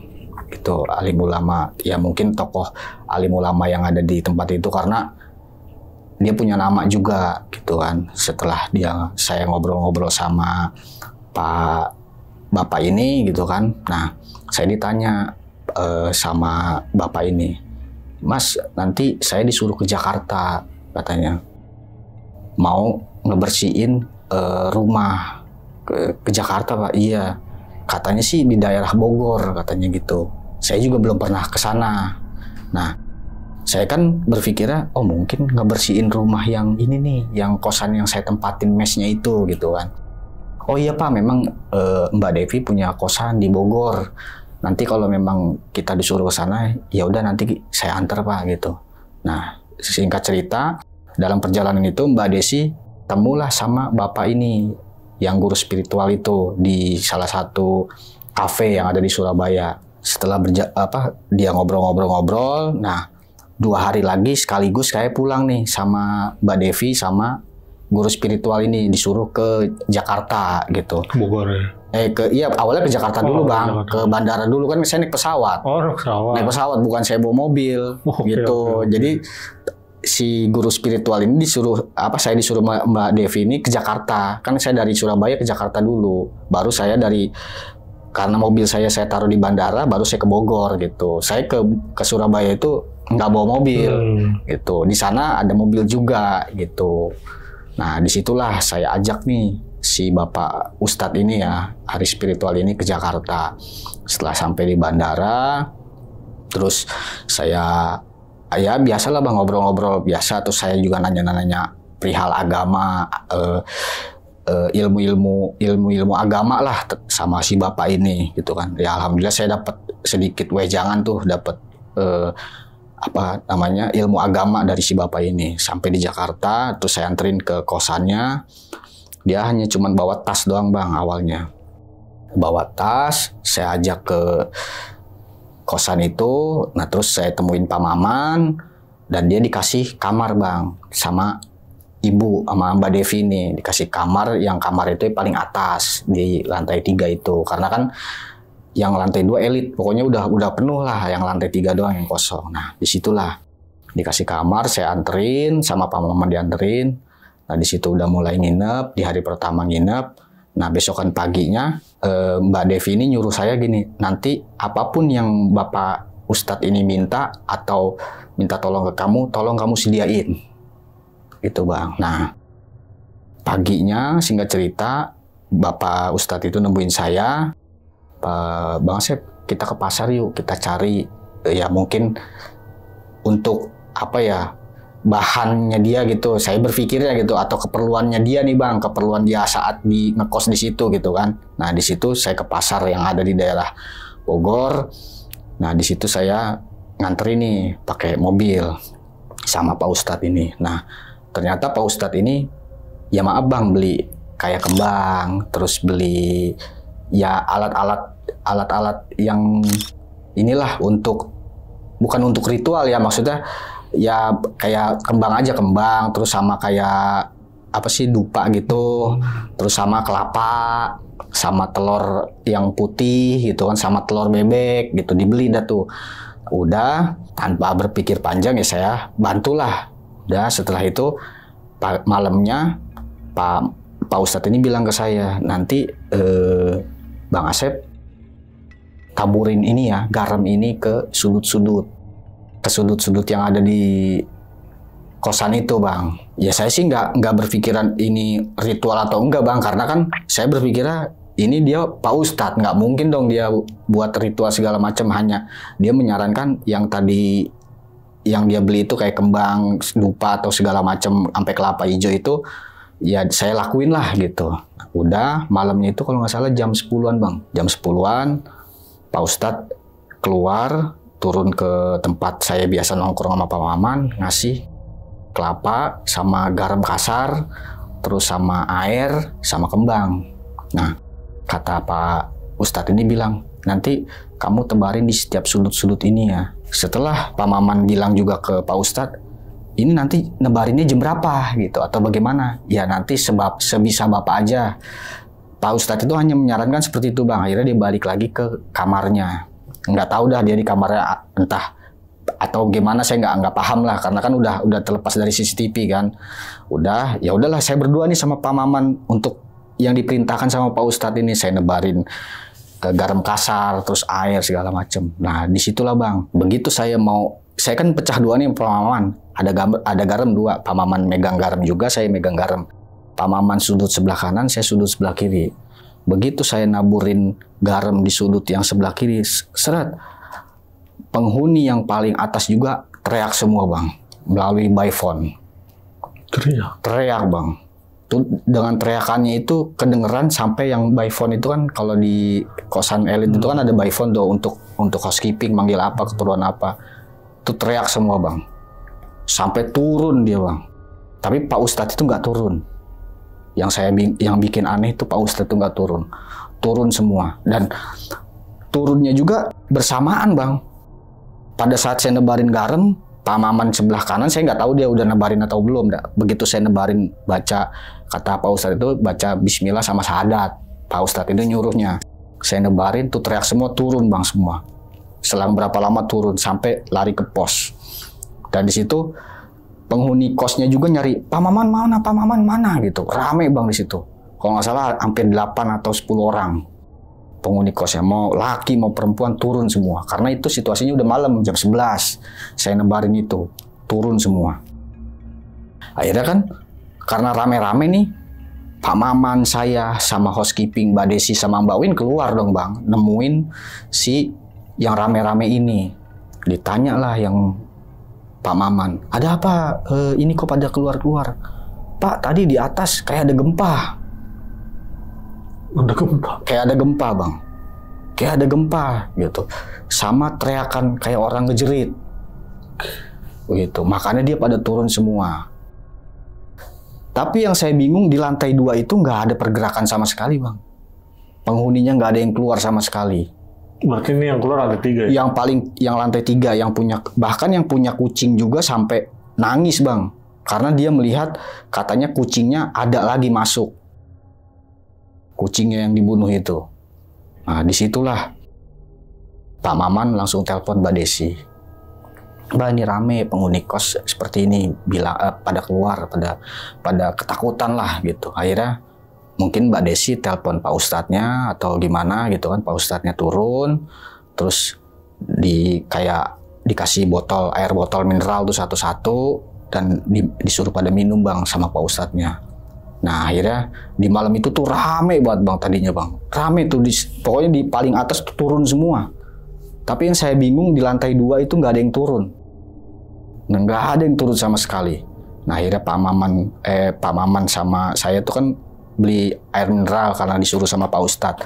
gitu. Alim ulama, ya mungkin tokoh alim ulama yang ada di tempat itu karena dia punya nama juga gitu kan. Setelah saya ngobrol-ngobrol sama bapak ini gitu kan, nah saya ditanya sama bapak ini, Mas nanti saya disuruh ke Jakarta katanya, mau ngebersihin rumah ke Jakarta Pak. Iya, katanya sih di daerah Bogor katanya gitu. Saya juga belum pernah ke sana. Nah saya kan berpikirnya, oh mungkin ngebersihin rumah yang ini nih, yang kosan yang saya tempatin mesnya itu gitu kan. Oh iya Pak, memang Mbak Devi punya kosan di Bogor. Nanti kalau memang kita disuruh ke sana, ya udah nanti saya antar Pak gitu. Nah, singkat cerita, dalam perjalanan itu Mbak Desi temulah sama bapak ini yang guru spiritual itu di salah satu kafe yang ada di Surabaya. Setelah dia ngobrol-ngobrol-ngobrol, nah 2 hari lagi sekaligus saya pulang nih sama Mbak Devi sama guru spiritual ini disuruh ke Jakarta gitu. Bogor ya? Iya awalnya ke Jakarta dulu bang, Jakarta. Ke bandara dulu kan saya naik pesawat. Oh pesawat. Naik pesawat bukan saya bawa mobil gitu. Okay. Jadi si guru spiritual ini saya disuruh Mbak Devi ini ke Jakarta. Kan saya dari Surabaya ke Jakarta dulu. Baru saya karena mobil saya taruh di bandara, baru saya ke Bogor gitu. Saya ke Surabaya itu nggak bawa mobil gitu. Di sana ada mobil juga gitu. Nah disitulah saya ajak nih si Bapak Ustadz ini ya, hari spiritual ini ke Jakarta. Setelah sampai di bandara, terus saya ya biasalah bang ngobrol-ngobrol biasa. Terus saya juga nanya-nanya perihal agama, ilmu ilmu agama lah sama si Bapak ini gitu kan. Ya alhamdulillah saya dapat sedikit wejangan tuh, dapat ilmu agama dari si Bapak ini. Sampai di Jakarta, terus saya anterin ke kosannya. Dia hanya cuman bawa tas doang bang awalnya. Bawa tas, saya ajak ke kosan itu. Nah terus saya temuin Pak Maman, dan dia dikasih kamar bang sama ibu, sama Mbak Devi ini. Dikasih kamar, yang kamar itu paling atas di lantai 3 itu. Karena kan yang lantai 2 elit, pokoknya udah penuh lah, yang lantai 3 doang yang kosong. Nah disitulah dikasih kamar, saya anterin sama Pak Maman dianterin. Nah di situ udah mulai nginep, di hari pertama nginep. Nah besokan paginya Mbak Devi ini nyuruh saya gini, nanti apapun yang Bapak Ustadz ini minta atau minta tolong ke kamu, tolong kamu sediain. Gitu bang. Nah paginya singkat cerita, Bapak Ustadz itu nemuin saya, Bang Asep, kita ke pasar yuk, kita cari ya mungkin untuk bahannya dia gitu. Saya berpikirnya gitu, atau keperluannya dia nih bang, keperluan dia saat ngekos di situ gitu kan. Nah di situ saya ke pasar yang ada di daerah Bogor. Nah di situ saya ngantri nih pakai mobil sama Pak Ustadz ini. Nah ternyata Pak Ustadz ini ya maaf bang, beli kayak kembang, terus beli ya alat-alat yang inilah bukan untuk ritual ya, maksudnya ya kayak kembang aja, kembang terus sama kayak dupa gitu, terus sama kelapa, sama telur yang putih gitu kan, sama telur bebek gitu, dibeli dah tuh. Udah tanpa berpikir panjang ya saya bantulah. Udah setelah itu malamnya Pak Ustadz ini bilang ke saya, nanti Bang Asep taburin ini ya, garam ini ke sudut-sudut yang ada di kosan itu bang. Ya saya sih nggak berpikiran ini ritual atau enggak bang, karena kan saya berpikirnya ini dia Pak Ustadz, nggak mungkin dong dia buat ritual segala macam. Hanya dia menyarankan yang tadi yang dia beli itu kayak kembang, dupa atau segala macam sampai kelapa hijau itu ya saya lakuin lah gitu. Udah malamnya itu kalau nggak salah jam 10-an bang, jam 10-an Pak Ustadz keluar turun ke tempat saya biasa nongkrong sama Pak Maman, ngasih kelapa sama garam kasar, terus sama air sama kembang. Nah kata Pak Ustadz ini bilang, nanti kamu tebarin di setiap sudut-sudut ini ya. Setelah Pak Maman bilang juga ke Pak Ustadz, ini nanti nebarinnya jam berapa gitu atau bagaimana? Ya nanti sebisa Bapak aja. Pak Ustadz itu hanya menyarankan seperti itu bang. Akhirnya dia balik lagi ke kamarnya. Nggak tahu dah dia di kamarnya entah atau gimana, saya nggak paham lah karena kan udah terlepas dari CCTV kan. Ya udahlah saya berdua nih sama Pak Maman untuk yang diperintahkan sama Pak Ustadz ini, saya nebarin garam kasar terus air segala macem. Nah disitulah bang, begitu saya kan pecah dua nih Pak Maman, ada garam dua, Pak Maman megang garam juga, saya megang garam. Pak Maman sudut sebelah kanan, saya sudut sebelah kiri. Begitu saya naburin garam di sudut yang sebelah kiri, seret, penghuni yang paling atas juga teriak semua bang, melalui by phone. Teriak bang. Dengan teriakannya itu kedengeran sampai yang by phone itu kan kalau di kosan elit itu kan ada by phone tuh untuk housekeeping, manggil apa, keperluan apa. Itu teriak semua bang. Sampai turun dia bang. Tapi Pak Ustadz itu nggak turun. Yang bikin aneh itu Pak Ustadz itu nggak turun. Turun semua. Dan turunnya juga bersamaan bang. Pada saat saya nebarin garam, Pak Maman sebelah kanan, saya nggak tahu dia udah nebarin atau belum. Begitu saya nebarin, baca, kata Pak Ustadz itu baca bismillah sama syahadat. Pak Ustadz itu nyuruhnya. Saya nebarin tuh teriak semua, turun bang semua. Selang berapa lama turun sampai lari ke pos. Dan di situ penghuni kosnya juga nyari Pak Maman mana gitu. Rame bang di situ. Kalau nggak salah hampir 8 atau 10 orang penghuni kosnya, mau laki mau perempuan turun semua. Karena itu situasinya udah malam jam 11. Saya nebarin itu, turun semua. Akhirnya kan karena rame-rame nih, Pak Maman, saya sama housekeeping Mbak Desi sama Mbak Win keluar dong bang, nemuin si yang rame-rame ini. Ditanya lah yang Pak Maman, ada apa? Ini kok pada keluar-keluar? Pak, tadi di atas kayak ada gempa. Ada gempa? Kayak ada gempa bang. Kayak ada gempa gitu. Sama teriakan kayak orang ngejerit. Begitu. Makanya dia pada turun semua. Tapi yang saya bingung di lantai 2 itu nggak ada pergerakan sama sekali bang. Penghuninya nggak ada yang keluar sama sekali. Berarti ini yang keluar ada 3 ya? Yang lantai 3 bahkan yang punya kucing juga sampai nangis bang. Karena dia melihat katanya kucingnya ada lagi masuk. Kucingnya yang dibunuh itu. Nah disitulah Pak Maman langsung telepon Mbak Desi. Mbak, ini rame penghuni kos seperti ini, pada keluar, pada ketakutan lah gitu. Akhirnya mungkin Mbak Desi telepon Pak Ustadznya atau gimana gitu kan. Pak Ustadznya turun, terus dikasih air botol mineral tuh satu-satu dan disuruh pada minum bang sama Pak Ustadznya. Nah akhirnya di malam itu tuh rame banget bang tadinya bang. Rame tuh, pokoknya di paling atas tuh turun semua. Tapi yang saya bingung di lantai 2 itu nggak ada yang turun. Nah, nggak ada yang turun sama sekali. Nah akhirnya Pak Maman sama saya tuh kan beli air mineral karena disuruh sama Pak Ustadz.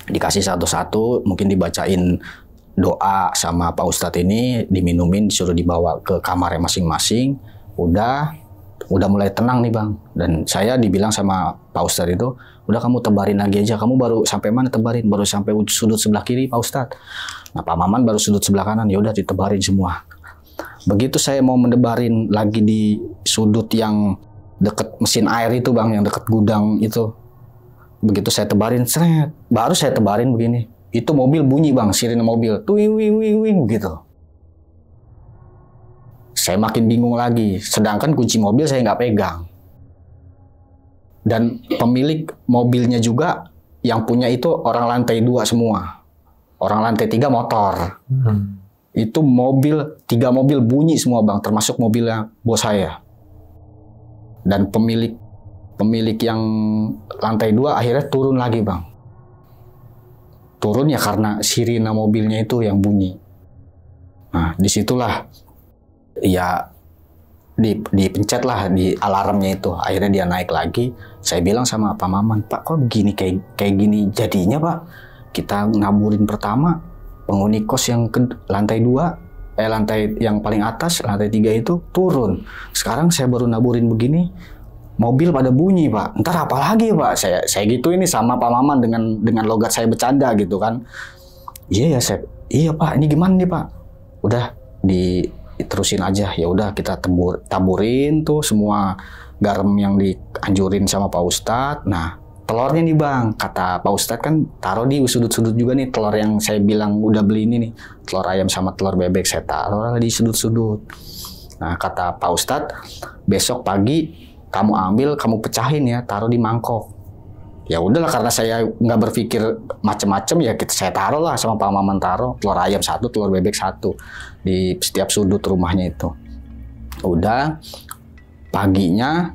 Dikasih satu-satu, mungkin dibacain doa sama Pak Ustadz ini, diminumin, disuruh dibawa ke kamarnya masing-masing. Udah mulai tenang nih bang. Dan saya dibilang sama Pak Ustadz itu, udah kamu tebarin lagi aja. Kamu baru sampai mana tebarin? Baru sampai sudut sebelah kiri Pak Ustadz. Nah Pak Maman baru sudut sebelah kanan. Ya udah ditebarin semua. Begitu saya mau mendebarin lagi di sudut yang deket mesin air itu bang, yang deket gudang itu. Begitu saya tebarin, baru saya tebarin begini. Itu mobil bunyi bang, sirine mobil. Wing gitu. Saya makin bingung lagi, sedangkan kunci mobil saya nggak pegang. Dan pemilik mobilnya juga yang punya itu orang lantai 2 semua. Orang lantai 3 motor. Itu 3 mobil bunyi semua bang, termasuk mobilnya bos saya. Dan pemilik yang lantai 2 akhirnya turun lagi bang. Turun ya karena sirine mobilnya itu yang bunyi. Nah disitulah ya dipencet lah di alarmnya itu. Akhirnya dia naik lagi. Saya bilang sama Pak Maman, Pak kok begini kayak gini jadinya Pak? Kita naburin pertama, penghuni kos yang ke lantai 2, lantai yang paling atas, lantai 3 itu turun. Sekarang saya baru naburin begini, mobil pada bunyi Pak. Ntar apa lagi Pak? Saya gitu ini sama Pak Maman dengan logat saya bercanda gitu kan. Iya ya Sep. Iya Pak, ini gimana nih Pak? Udah diterusin aja. Ya udah kita taburin tuh semua garam yang dianjurin sama Pak Ustadz. Nah, telurnya nih Bang, kata Pak Ustadz kan taruh di sudut-sudut juga nih telur yang saya bilang udah beli ini nih. Telur ayam sama telur bebek saya taruh di sudut-sudut. Nah, kata Pak Ustadz, besok pagi kamu ambil, kamu pecahin ya, taruh di mangkok. Ya udahlah, karena saya nggak berpikir macem-macem ya saya taruh lah sama Pak Maman, taruh telur ayam 1, telur bebek 1 di setiap sudut rumahnya itu. Udah paginya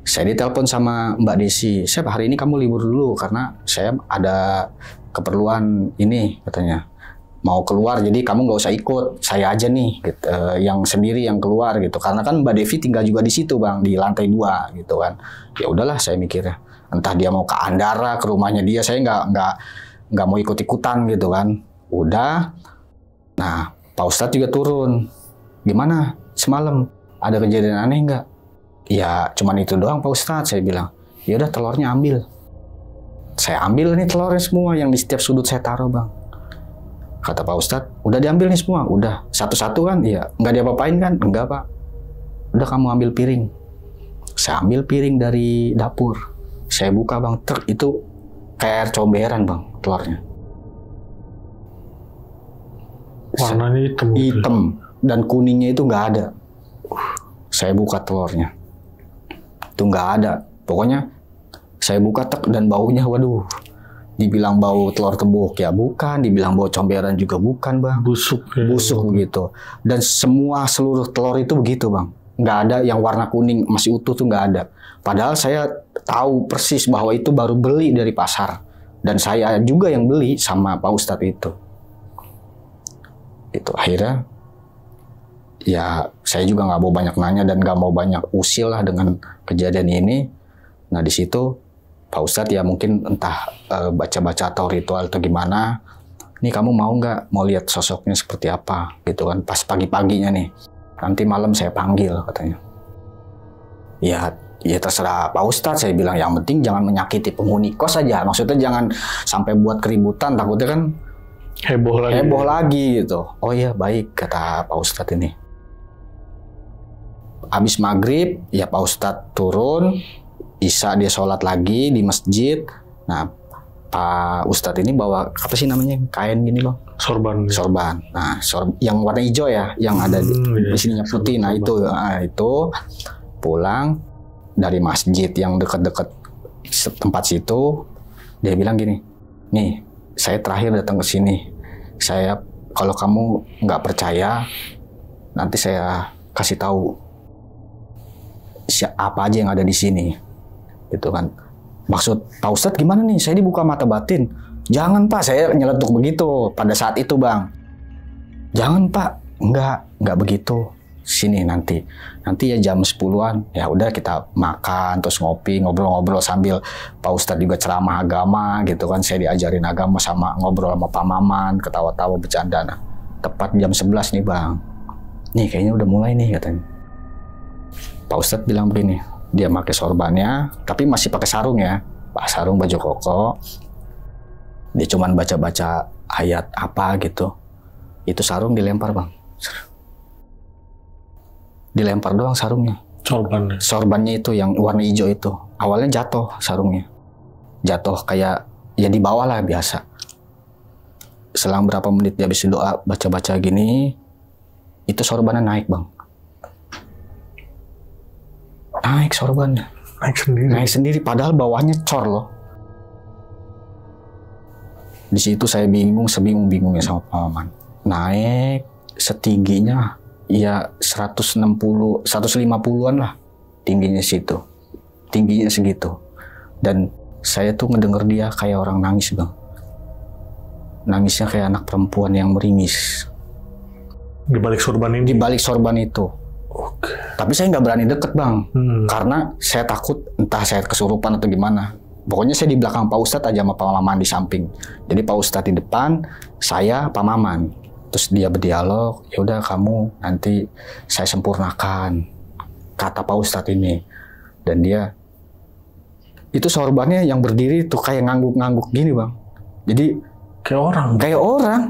saya ditelepon sama Mbak Desi, Sep hari ini kamu libur dulu karena saya ada keperluan ini katanya, mau keluar jadi kamu nggak usah ikut, saya aja nih gitu, yang sendiri yang keluar gitu, karena kan Mbak Devi tinggal juga di situ Bang, di lantai 2 gitu kan. Ya udahlah saya mikirnya, entah dia mau ke Andara, ke rumahnya dia, saya nggak mau ikut-ikutan gitu kan. Udah, nah Pak Ustadz juga turun. Gimana semalam, ada kejadian aneh nggak? Ya cuman itu doang Pak Ustadz, saya bilang. Ya udah telurnya ambil. Saya ambil nih telurnya semua yang di setiap sudut saya taruh Bang. Kata Pak Ustadz, udah diambil nih semua, udah satu-satu kan? Iya, nggak diapa-apain kan? Enggak Pak. Udah kamu ambil piring. Saya ambil piring dari dapur. Saya buka Bang, itu kayak air comberan Bang, telurnya. Warnanya hitam. Hitam dan kuningnya itu nggak ada. Saya buka telurnya, itu nggak ada. Pokoknya saya buka dan baunya, waduh. Dibilang bau telur tebuk ya bukan, dibilang bau comberan juga bukan Bang. Busuk. Ya. Busuk begitu. Dan seluruh telur itu begitu Bang. Nggak ada yang warna kuning masih utuh tuh nggak ada. Padahal saya tahu persis bahwa itu baru beli dari pasar. Dan saya juga yang beli sama Pak Ustadz itu. Itu akhirnya ya saya juga nggak mau banyak nanya dan nggak mau banyak usil lah dengan kejadian ini. Nah di situ Pak Ustadz ya mungkin entah baca-baca atau ritual atau gimana. Nih kamu mau nggak mau lihat sosoknya seperti apa gitu kan, pas pagi-paginya nih. Nanti malam saya panggil katanya. Ya terserah Pak Ustadz, saya bilang yang penting jangan menyakiti penghuni kos aja. Maksudnya jangan sampai buat keributan, takutnya kan heboh lagi gitu. Oh iya baik kata Pak Ustadz ini. Habis maghrib ya Pak Ustadz turun, Isya dia sholat lagi di masjid. Nah Pak Ustadz ini bawa apa sih namanya, kain gini Bang? Sorban. Nah yang warna hijau ya, yang ada di sininya putih. Nah itu pulang dari masjid yang dekat-dekat tempat situ, dia bilang gini, nih saya terakhir datang ke sini, saya kalau kamu nggak percaya nanti saya kasih tahu apa aja yang ada di sini, gitu kan. Maksud Pak Ustadz gimana nih? Saya dibuka mata batin. Jangan Pak, saya nyeletuk begitu pada saat itu Bang. Jangan Pak, nggak begitu. Sini nanti ya jam 10-an ya udah kita makan terus ngopi ngobrol-ngobrol sambil Pak Ustadz juga ceramah agama gitu kan, saya diajarin agama sama ngobrol sama Pak Maman, ketawa-tawa bercanda. Nah, tepat jam 11 nih Bang, nih kayaknya udah mulai nih katanya. Pak Ustadz bilang begini, dia pakai sorbannya tapi masih pakai sarung ya, Pak, sarung baju koko, dia cuman baca-baca ayat apa gitu, itu sarung dilempar Bang. Dilempar doang sarungnya. Sorbannya itu yang warna hijau itu. Awalnya jatuh sarungnya. Jatuh kayak ya di bawah lah biasa. Selang berapa menit dia habis doa baca-baca gini, itu sorbannya naik Bang. Naik sorbannya. Naik sendiri padahal bawahnya cor loh. Di situ saya sebingung-bingungnya sama Pak Maman. Naik setingginya ya 150-an lah tingginya situ. Tingginya segitu. Dan saya tuh ngedenger dia kayak orang nangis Bang. Nangisnya kayak anak perempuan yang meringis. Di balik sorban ini? Di balik sorban itu. Tapi saya nggak berani deket bang, karena saya takut entah saya kesurupan atau gimana. Pokoknya saya di belakang Pak Ustadz aja sama Pak Maman di samping. Jadi Pak Ustadz di depan, saya Pak Maman. Terus dia berdialog, ya udah kamu nanti saya sempurnakan, kata Pak Ustadz ini. Dan dia, itu sorbannya yang berdiri tuh kayak ngangguk-ngangguk gini bang. Jadi kayak orang. Kayak orang.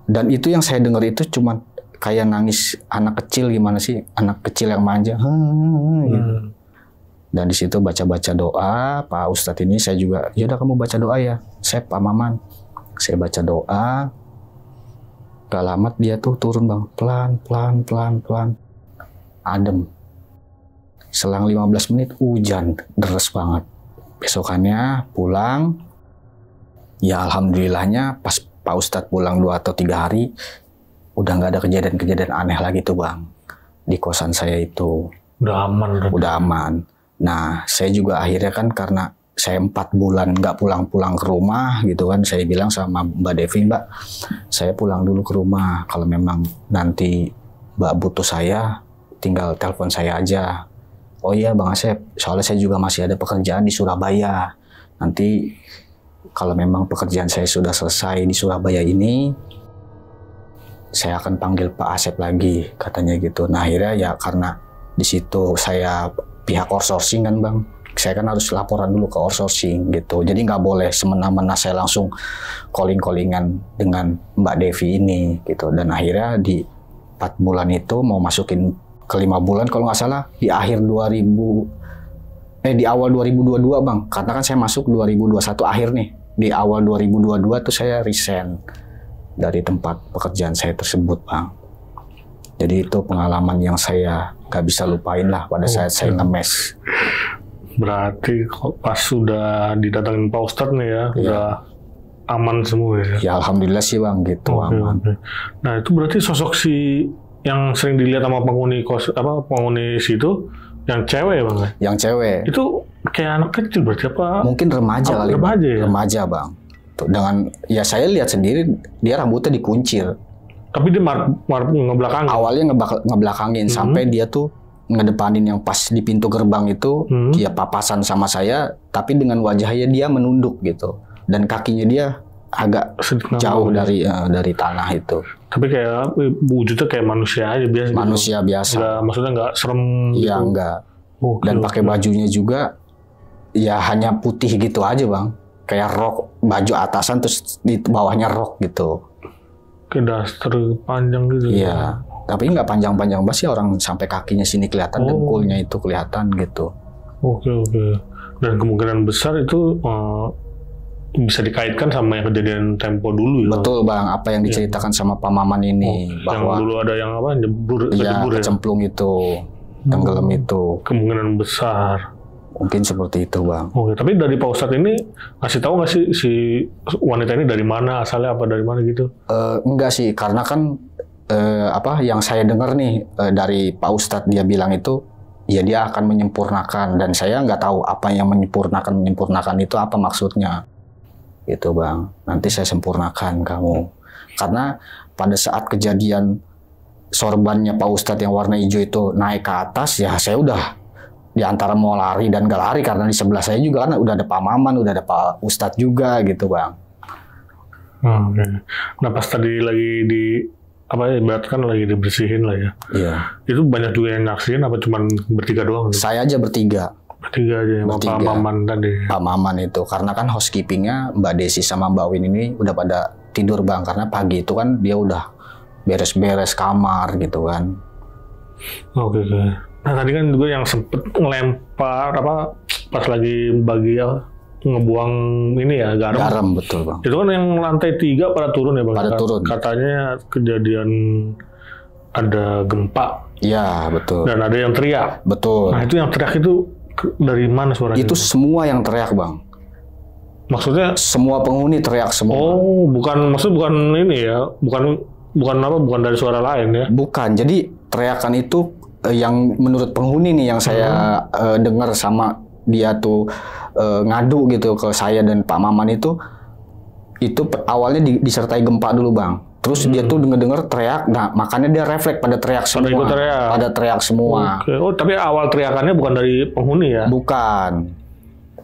Dan itu yang saya dengar itu cuma kayak nangis anak kecil gimana sih, anak kecil yang manja. Gitu. Dan di situ baca-baca doa, Pak Ustadz ini saya juga, ya udah kamu baca doa ya. Saya Pak Maman, saya baca doa. Gak lama dia tuh turun bang, pelan. Adem. Selang 15 menit hujan, deres banget. Besokannya pulang, ya alhamdulillahnya pas Pak Ustadz pulang 2 atau 3 hari, udah nggak ada kejadian-kejadian aneh lagi tuh bang. Di kosan saya itu. Udah aman. Udah aman. Nah, saya juga akhirnya kan karena saya 4 bulan nggak pulang-pulang ke rumah gitu kan, saya bilang sama Mbak Devi, Mbak, saya pulang dulu ke rumah. Kalau memang nanti Mbak butuh saya, tinggal telepon saya aja. Oh iya Bang Asep, soalnya saya juga masih ada pekerjaan di Surabaya. Nanti kalau memang pekerjaan saya sudah selesai di Surabaya ini, saya akan panggil Pak Asep lagi, katanya gitu. Nah akhirnya ya karena di situ saya pihak outsourcing kan Bang, saya kan harus laporan dulu ke outsourcing gitu. Jadi nggak boleh semena-mena saya langsung calling-callingan dengan Mbak Devi ini gitu. Dan akhirnya di 4 bulan itu mau masukin ke 5 bulan kalau nggak salah di akhir di awal 2022 Bang. Karena kan saya masuk 2021 akhir nih. Di awal 2022 tuh saya resign dari tempat pekerjaan saya tersebut Bang. Jadi itu pengalaman yang saya nggak bisa lupain lah pada saat saya ngemes. Berarti pas sudah didatangin Pak Ustadz nih ya, udah aman semua ya? Ya alhamdulillah sih Bang gitu, aman. Nah itu berarti sosok si yang sering dilihat sama penghuni situ, yang cewek Bang? Yang cewek. Itu kayak anak kecil berarti apa? Mungkin remaja kali. Remaja ya? Remaja Bang. Tuh, dengan ya saya lihat sendiri dia rambutnya dikuncir. Tapi dia ngebelakangin? Awalnya ngebelakangin sampai dia tuh ngedepanin yang pas di pintu gerbang itu, dia papasan sama saya, tapi dengan wajahnya dia menunduk gitu. Dan kakinya dia agak jauh dari tanah itu. Tapi kayak wujudnya kayak manusia aja biasa. Manusia gitu. biasa. Nggak, maksudnya nggak serem. Iya gitu. enggak. Dan pakai bajunya juga ya hanya putih gitu aja Bang. Kayak rok, baju atasan terus di bawahnya rok gitu. Kayak daster panjang gitu. Iya. Tapi nggak panjang-panjang banget sih, orang sampai kakinya sini kelihatan, dengkulnya itu kelihatan gitu. Oke. Dan kemungkinan besar itu bisa dikaitkan sama yang kejadian Tempo dulu ya. Betul Bang, apa yang diceritakan sama Pak Maman ini bahwa yang dulu ada yang apa nyebur kecemplung itu, tenggelam itu. Kemungkinan besar. Mungkin seperti itu Bang. Oke, tapi dari Pak Ustadz ini ngasih tahu nggak sih si wanita ini dari mana asalnya, apa dari mana gitu? Enggak sih, karena kan yang saya dengar nih dari Pak Ustadz dia bilang itu ya dia akan menyempurnakan, dan saya nggak tahu apa yang menyempurnakan itu apa maksudnya gitu Bang. Nanti saya sempurnakan kamu, karena pada saat kejadian sorbannya Pak Ustadz yang warna hijau itu naik ke atas, ya saya udah di antara mau lari dan gak lari, karena di sebelah saya juga kan udah ada Pak Maman, udah ada Pak Ustadz juga gitu Bang. Oke. Nah pas tadi lagi berarti kan lagi dibersihin lah ya. Iya. Itu banyak juga yang nyaksiin apa cuman bertiga doang? Saya aja bertiga. Bertiga aja, Pak Maman tadi. Pak Maman itu, karena kan housekeepingnya Mbak Desi sama Mbak Win ini udah pada tidur Bang, karena pagi itu kan dia udah beres-beres kamar gitu kan. Oke. Nah tadi kan juga yang sempet ngelempar pas lagi ngebuang ini ya garam. Garam betul Bang. Itu kan yang lantai 3 pada turun ya Bang. Pada turun. Katanya kejadian ada gempa. Iya betul. Dan ada yang teriak. Betul. Nah itu yang teriak itu dari mana suaranya? Itu semua yang teriak Bang. Maksudnya? Semua penghuni teriak semua. Oh bukan ini ya, bukan dari suara lain ya? Bukan. Jadi teriakan itu yang menurut penghuni nih yang saya dengar sama dia tuh ngadu gitu ke saya dan Pak Maman itu awalnya disertai gempa dulu Bang. Terus dia tuh denger teriak, nah makanya dia refleks pada teriak semua. Pada teriak semua. Oke. Oh, tapi awal teriakannya bukan dari penghuni ya? Bukan.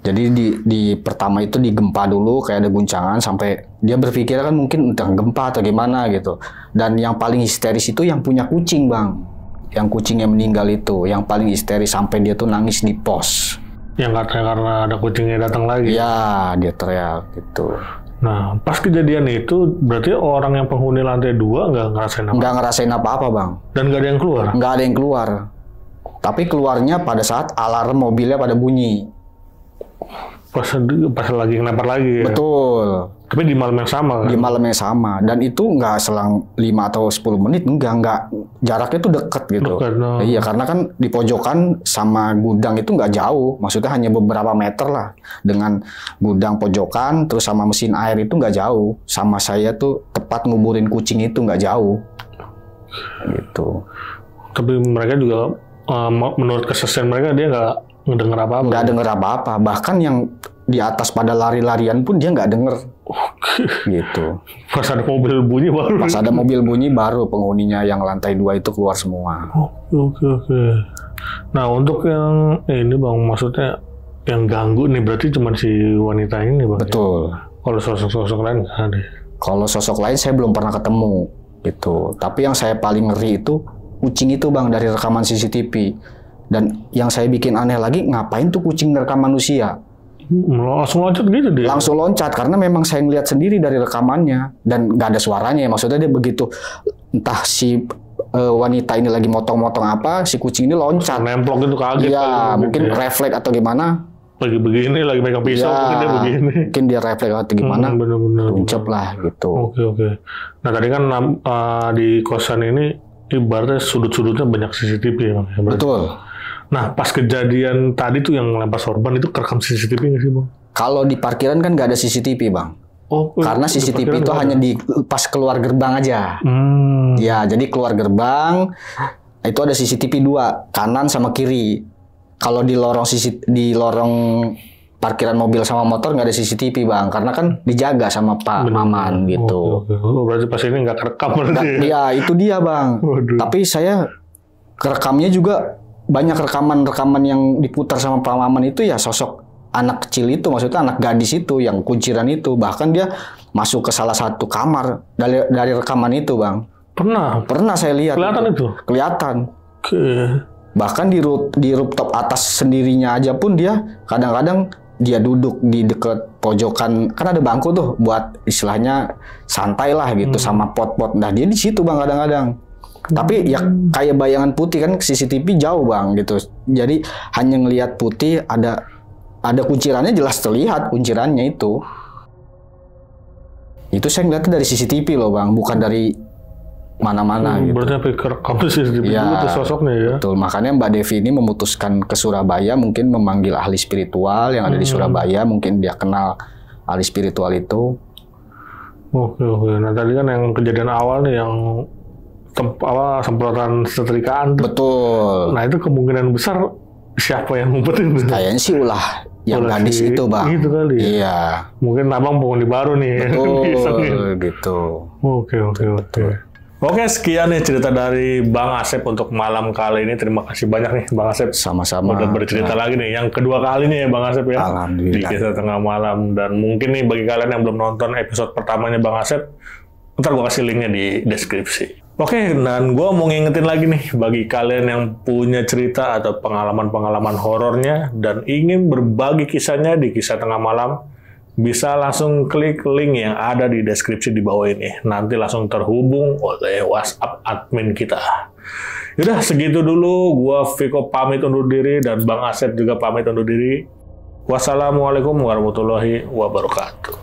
Jadi di pertama itu digempa dulu, kayak ada guncangan sampai dia berpikir kan mungkin entah gempa atau gimana gitu. Dan yang paling histeris itu yang punya kucing, Bang. Yang kucingnya meninggal itu, yang paling histeris sampai dia tuh nangis di pos. Yang katanya karena ada kucingnya datang lagi? Iya, dia teriak gitu. Nah, pas kejadian itu berarti orang yang penghuni lantai 2 nggak ngerasain apa? Nggak ngerasain apa-apa, Bang. Dan nggak ada yang keluar? Nggak ada yang keluar. Tapi keluarnya pada saat alarm mobilnya pada bunyi. Pas lagi ngelempar lagi ya? Betul. Tapi di malam yang sama kan? Di malam yang sama. Dan itu nggak selang 5 atau 10 menit. Enggak. Jaraknya tuh deket gitu. Dekat, no. Iya, karena kan di pojokan sama gudang itu nggak jauh. Maksudnya hanya beberapa meter lah. Dengan gudang pojokan, terus sama mesin air itu nggak jauh. Sama saya tuh tepat nguburin kucing itu nggak jauh. Gitu. Tapi mereka juga, menurut kesaksian mereka, dia nggak ngedenger apa-apa? Nggak denger apa-apa. Bahkan yang di atas pada lari-larian pun dia nggak denger. Gitu. Pas ada mobil bunyi baru? Pas ada mobil bunyi baru penghuninya yang lantai 2 itu keluar semua. Oke. Nah, untuk yang ini Bang, maksudnya yang ganggu nih berarti cuma si wanita ini Bang? Betul. Ya? Kalau sosok-sosok lain nggak ada? Kalau sosok lain saya belum pernah ketemu. Gitu. Tapi yang saya paling ngeri itu kucing itu Bang, dari rekaman CCTV. Dan yang saya bikin aneh lagi, ngapain tuh kucing ngerekam manusia? Langsung loncat gitu dia? Langsung loncat, karena memang saya ngeliat sendiri dari rekamannya. Dan nggak ada suaranya, maksudnya dia begitu, entah si wanita ini lagi motong-motong apa, si kucing ini loncat. Nemplok itu kaget. Iya, mungkin refleks atau gimana. Lagi begini, lagi megang pisau, ya, mungkin dia begini. Mungkin dia refleks atau gimana, bener-bener. tuncep lah gitu. Oke. Nah tadi kan di kosan ini, ibaratnya sudut-sudutnya banyak CCTV ya Bang? Betul. Nah, pas kejadian tadi tuh yang lempar sorban itu kerekam CCTV nggak sih, Bang? Kalau di parkiran kan nggak ada CCTV, Bang. Oh, karena CCTV itu hanya di pas keluar gerbang aja. Ya, jadi keluar gerbang itu ada CCTV 2, kanan sama kiri. Kalau di lorong parkiran mobil sama motor nggak ada CCTV, Bang, karena kan dijaga sama Pak Maman gitu. Oke. Oh, berarti pas ini nggak kerekam berarti. Ya, itu dia, Bang. Waduh. Tapi saya kerekamnya juga banyak rekaman-rekaman yang diputar sama Pak Maman itu ya sosok anak kecil itu, maksudnya anak gadis itu yang kunciran itu. Bahkan dia masuk ke salah satu kamar dari rekaman itu, Bang. Pernah saya lihat. Kelihatan itu? Kelihatan. Oke. Bahkan di rooftop atas sendirinya aja pun dia kadang-kadang dia duduk di dekat pojokan, kan ada bangku tuh buat istilahnya santai lah gitu sama pot-pot. Nah, dia di situ, Bang, kadang-kadang. Tapi ya kayak bayangan putih kan, CCTV jauh, Bang, gitu. Jadi hanya ngelihat putih, ada kuncirannya, jelas terlihat kuncirannya itu. Itu saya ngeliatnya dari CCTV loh, Bang, bukan dari mana-mana gitu. Berarti apa kerekam CCTV ya, itu sosoknya ya? Betul, makanya Mbak Devi ini memutuskan ke Surabaya, mungkin memanggil ahli spiritual yang ada di Surabaya, mungkin dia kenal ahli spiritual itu. Oke. Nah tadi kan yang kejadian awal nih yang semprotan setrikaan tuh. Betul. Nah itu kemungkinan besar siapa yang ngumpetin? Kayaknya sih ulah yang gadis itu, Bang. Gitu kali ya? Iya. Mungkin abang penghuni baru nih. Betul, gitu. Oke. Oke, sekian nih cerita dari Bang Asep untuk malam kali ini. Terima kasih banyak nih Bang Asep. Sama-sama. Udah bercerita lagi nih. Yang kedua kali nih ya Bang Asep ya. Alhamdulillah. Di Kisah Tengah Malam. Dan mungkin nih bagi kalian yang belum nonton episode pertamanya Bang Asep, ntar gue kasih linknya di deskripsi. Oke, dan gue mau ngingetin lagi nih, bagi kalian yang punya cerita atau pengalaman-pengalaman horornya dan ingin berbagi kisahnya di Kisah Tengah Malam, bisa langsung klik link yang ada di deskripsi di bawah ini. Nanti langsung terhubung oleh WhatsApp admin kita. Yaudah, segitu dulu. Gue Viko pamit undur diri dan Bang Asep juga pamit undur diri. Wassalamualaikum warahmatullahi wabarakatuh.